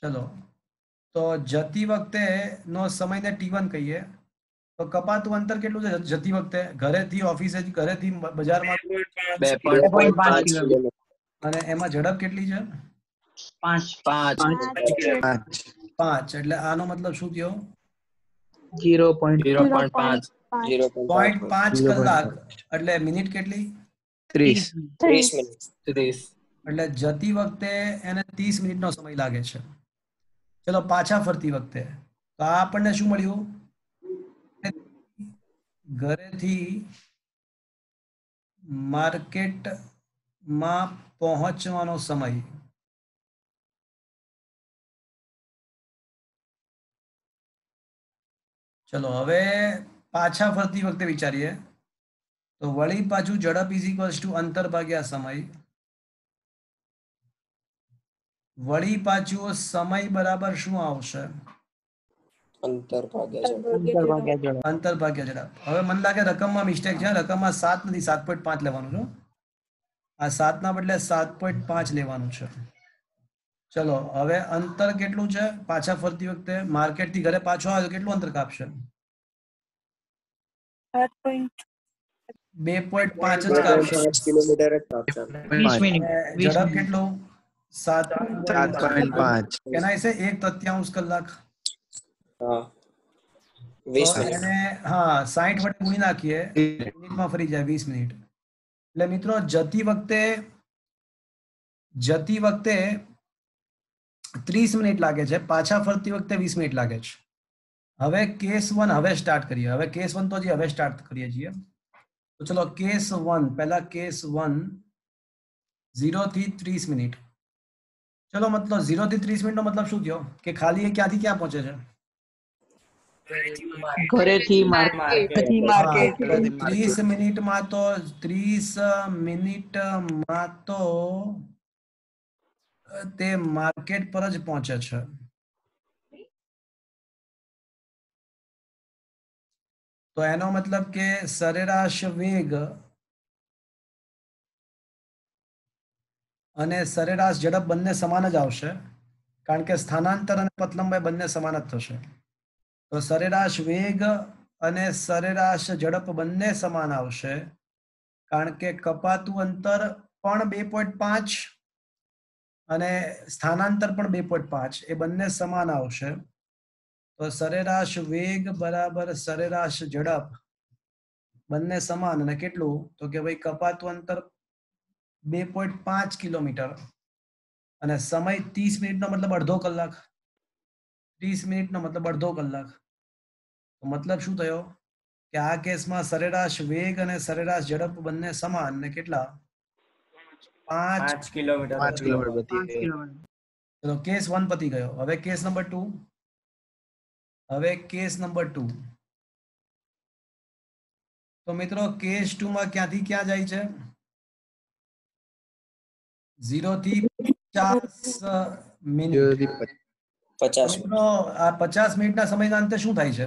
ચલો તો જતી વખતે નો સમયને T1 કહીએ. તો કપાતું અંતર કેટલું છે જતી વખતે? ઘરેથી ઓફિસે, ઘરેથી બજારમાં 2.5 કિલોમીટર. અને એમાં ઝડપ કેટલી છે? 5. એટલે આનો મતલબ શું થયો? 0.5. 0.5 કલાક. એટલે મિનિટ કેટલી? 30 મિનિટ. એટલે જતી વખતે એને 30 મિનિટનો સમય લાગે છે. ચલો પાછા ફરતી વખતે તો આ આપણને શું મળ્યું? ઘરેથી માર્કેટમાં પહોંચવાનો સમય. ચલો હવે પાછા ફરતી વખતે વિચારીએ. તો વળી પાછું ઝડપ ઇઝ ઇક્વલ્સ ટુ અંતર ભાગ્યા સમય. વળી પાછું સમય બરાબર શું આવશે? અંતર ભાગ્યા ઝડપ. હવે મને લાગે રકમમાં મિસ્ટેક છે. રકમમાં 7 નથી, 7.5 લેવાનું છે. આ 7 ના બદલે 7.5 લેવાનું છે. ચલો હવે અંતર કેટલું છે પાછા ફરતી વખતે? માર્કેટ થી ઘરે પાછો આવ્યો કેટલું અંતર કાપશે? 2.5 જ કાપશે. ઝડપ કેટલું? 7.5. કેન આઈ સે 1/3 કલાક? એને હા 60 વડે ગુણી નાખીએ, મિનિટમાં ફરી જાય 20 મિનિટ. એટલે મિત્રો જતી વખતે 30 મિનિટ લાગે છે, પાછા ફરતી વખતે 20 મિનિટ લાગે છે. હવે કેસ 1 હવે સ્ટાર્ટ કરીએ. હવે કેસ 1 તો હવે સ્ટાર્ટ કરીએ છીએ. તો ચલો કેસ 1, પહેલા કેસ 1 0 થી 30 મિનિટ. ચલો મતલબ 0 થી 30 મિનિટનો મતલબ શું થયો કે ખાલી એ ક્યાંથી ક્યાં પહોંચે છે? ઘરેથી માર્કેટ. 30 મિનિટમાં તો 30 મિનિટમાં તો તે માર્કેટ પર જ પહોંચે છે. તો એનો મતલબ કે સરેરાશ વેગ અને સરેરાશ ઝડપ બંને સમાન જ આવશે, કારણ કે સ્થાનાંતર અને પથ લંબાઈ બંને સમાન જ થશે. તો સરેરાશ વેગ અને સરેરાશ ઝડપ બંને સમાન આવશે, કારણ કે કપાતું અંતર પણ 2.5 અને સ્થાનાંતર પણ 2.5 એ બંને સમાન આવશે. તો સરેરાશ વેગ બરાબર સરેરાશ ઝડપ બંને સમાન, અને કેટલું તો કે ભાઈ કપાતું અંતર 2.5 કિલોમીટર અને સમય 30 મિનિટનો મતલબ અડધો કલાક. 30 મિનિટનો મતલબ અડધો કલાક. તો મતલબ શું થયો કે આ કેસમાં સરેરાશ વેગ અને સરેરાશ ઝડપ બંને સમાન ને કેટલા 5 કિલોમીટર. ચલો કેસ 1 પતી ગયો. હવે કેસ નંબર 2. તો મિત્રો કેસ 2 માં ક્યાંથી ક્યાં જાય છે? 0 થી 50 મિનિટ. 50 મિત્રો આ 50 મિનિટના સમયના અંતે શું થાય છે?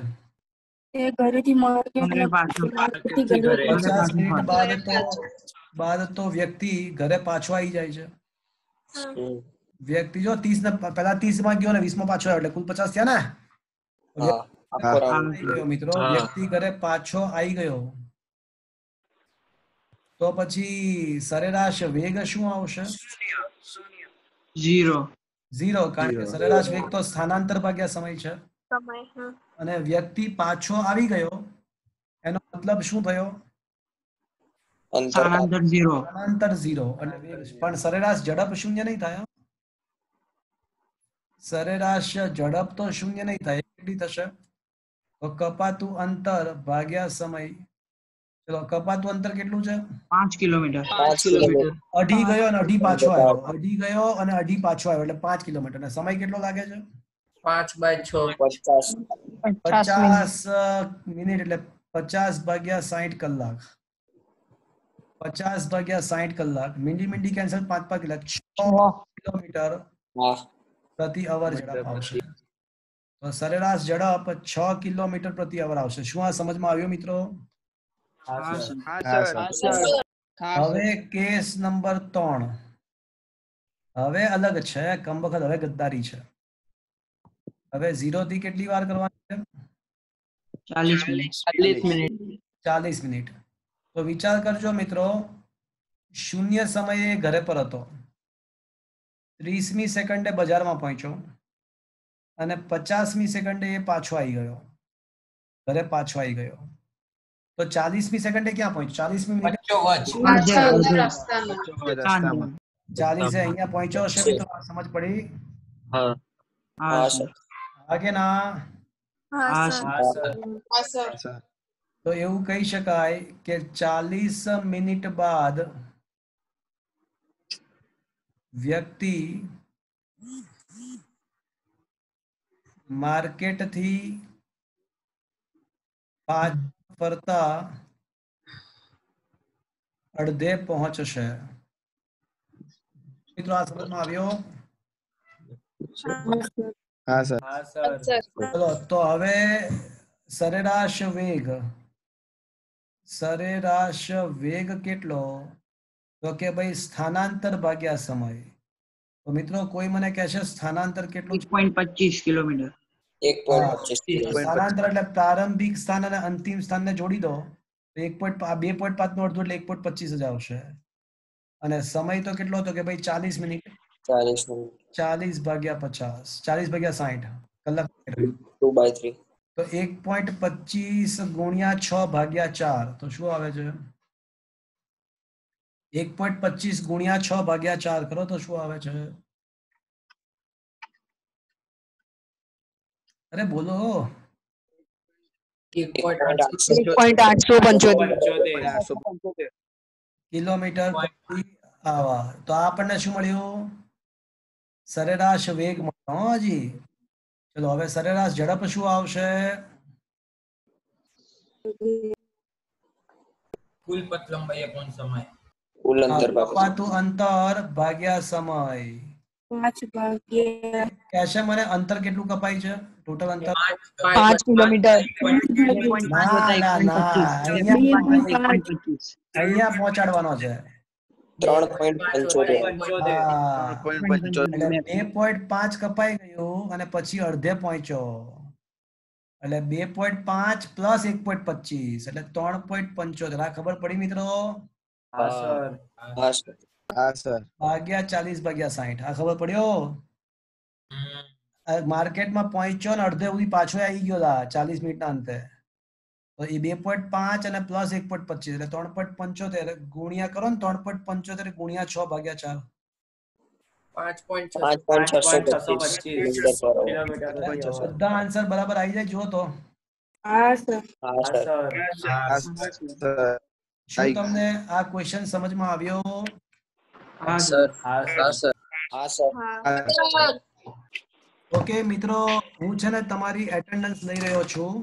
એ ઘરેથી માર્કેટ 50 મિનિટ બાદ તો વ્યક્તિ ઘરે પાછો આવી જાય છે. વ્યક્તિ જો 30 ને પહેલા 30 માં ગયો ને 20 માં પાછો આવ્યો એટલે કુલ 50 થયા ને. મિત્રો વ્યક્તિ ઘરે પાછો આવી ગયો તો પછી સરેરાશ વેગ શું આવશે? 0. કારણ કે સરેરાશ વેગ તો સ્થાનાંતર ભાગ્યા સમય છે, અને વ્યક્તિ પાછો આવી ગયો એનો મતલબ શું થયો? સ્થાનાંતર 0. સ્થાનાંતર 0. પણ સરેરાશ ઝડપ શૂન્ય નહીં થાય. સરેરાશ ઝડપ તો શૂન્ય નહીં થાય. કેટલી થશે? તો કપાતું અંતર ભાગ્યા સમય. ચલો કપાતું અંતર કેટલું છે? 5 કિલોમીટર. અઢી ગયો અને અઢી પાછો આવ્યો. અઢી ગયો અને અઢી પાછો આવ્યો એટલે 5 કિલોમીટર. અને સમય કેટલો લાગે છે? 5/6 50 મિનિટ એટલે 50 ભાગ્યા 60 કલાક. 50 ભાગ્યા 60 કલાક. મીંડી કેન્સલ 5 એટલે 6 કિલોમીટર પ્રતિ અવર ઝડપ આવશે. તો સરેરાશ ઝડપ 6 કિલોમીટર પ્રતિ અવર આવશે. શું આ સમજમાં આવ્યું મિત્રો? હવે કેસ નંબર 3. હવે અલગ છે, કમબખત હવે ગદ્દારી છે. હવે 0 થી કેટલી વાર કરવાની છે? 40 મિનિટ. તો વિચાર કરજો મિત્રો, શૂન્ય સમયે ઘરે પર હતો, 30મી સેકન્ડે બજારમાં પહોંચ્યો અને 50મી સેકન્ડે એ પાછો આવી ગયો, ઘરે પાછો આવી ગયો. તો 40મી સેકન્ડે ક્યાં પહોંચ્યો? 40મી મિનિટે 40 અહીંયા પહોંચ્યો હશે મિત્રો. સમજ પડી? હા કે ના? તો એવું કહી શકાય કે 40 મિનિટ બાદ વ્યક્તિ માર્કેટ થી ફરતા અડધે પહોંચશે. મિત્રો આ સમજમાં આવ્યો? ચલો તો હવે સરેરાશ વેગ કેટલો? તો કે ભાઈ સ્થાનાંતર ભાગ્યા સમય. તો મિત્રો કોઈ મને કહેશે સ્થાનાંતર કેટલું? 1.25 કિલોમીટર. 1.25 સ્થાનાંતર એટલે પ્રારંભિક સ્થાન અને અંતિમ સ્થાનને જોડી દો તો 2.5 નું અડધું એટલે 1.25 જ આવશે. અને સમય તો કેટલો હતો કે ભાઈ 40 મિનિટ. 40 ભાગ્યા 50, 40 ભાગ્યા 60 કલાક. 2/3. તો 1.25 ગુણ્યા 6 ભાગ્યા 4 તો શું આવે છે? 1.25 ગુણ્યા 6 ભાગ્યા 4 કરો તો શું આવે છે? અરે બોલો. 1.875 કિલોમીટર પ્રતિ આવા. તો આ આપણને શું મળ્યું? સરેરાશ વેગ મળ્યો હો હજી. ચલો હવે સરેરાશ ઝડપ શું આવશે? કુલ પથ લંબાઈ upon સમય. કુલ અંતર કપાતું અંતર ભાગ્યા સમય. 5 ભાગ્યા કહેશે મને અંતર કેટલું કપાય છે? ટોટલ અંતર 5 કિલોમીટર અહીંયા પહોંચાડવાનો છે. 3.75 2.5 કપાઈ ગયું અને પછી અડધે પહોંચ્યો એટલે 2.5 પ્લસ 1.25 એટલે 3.75. આ ખબર પડી મિત્રો? ભાગ્યા 40/60. આ ખબર પડ્યો? માર્કેટમાં પહોંચ્યો ને અડધે સુધી પાછો આવી ગયો 40 મિનિટના અંતે. તો એ 2.5 અને પ્લસ 1.25 એટલે 3.75 ગુણ્યા કરો ને 3.75 ગુણ્યા 6/4 બધા આન્સર બરાબર આવી જાય. જુઓ તો શું તમને આ ક્વેશ્ચન સમજમાં આવ્યો? ઓકે મિત્રો, હું છે ને તમારી એટેન્ડન્સ લઈ રહ્યો છું.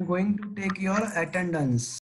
going to take your attendance.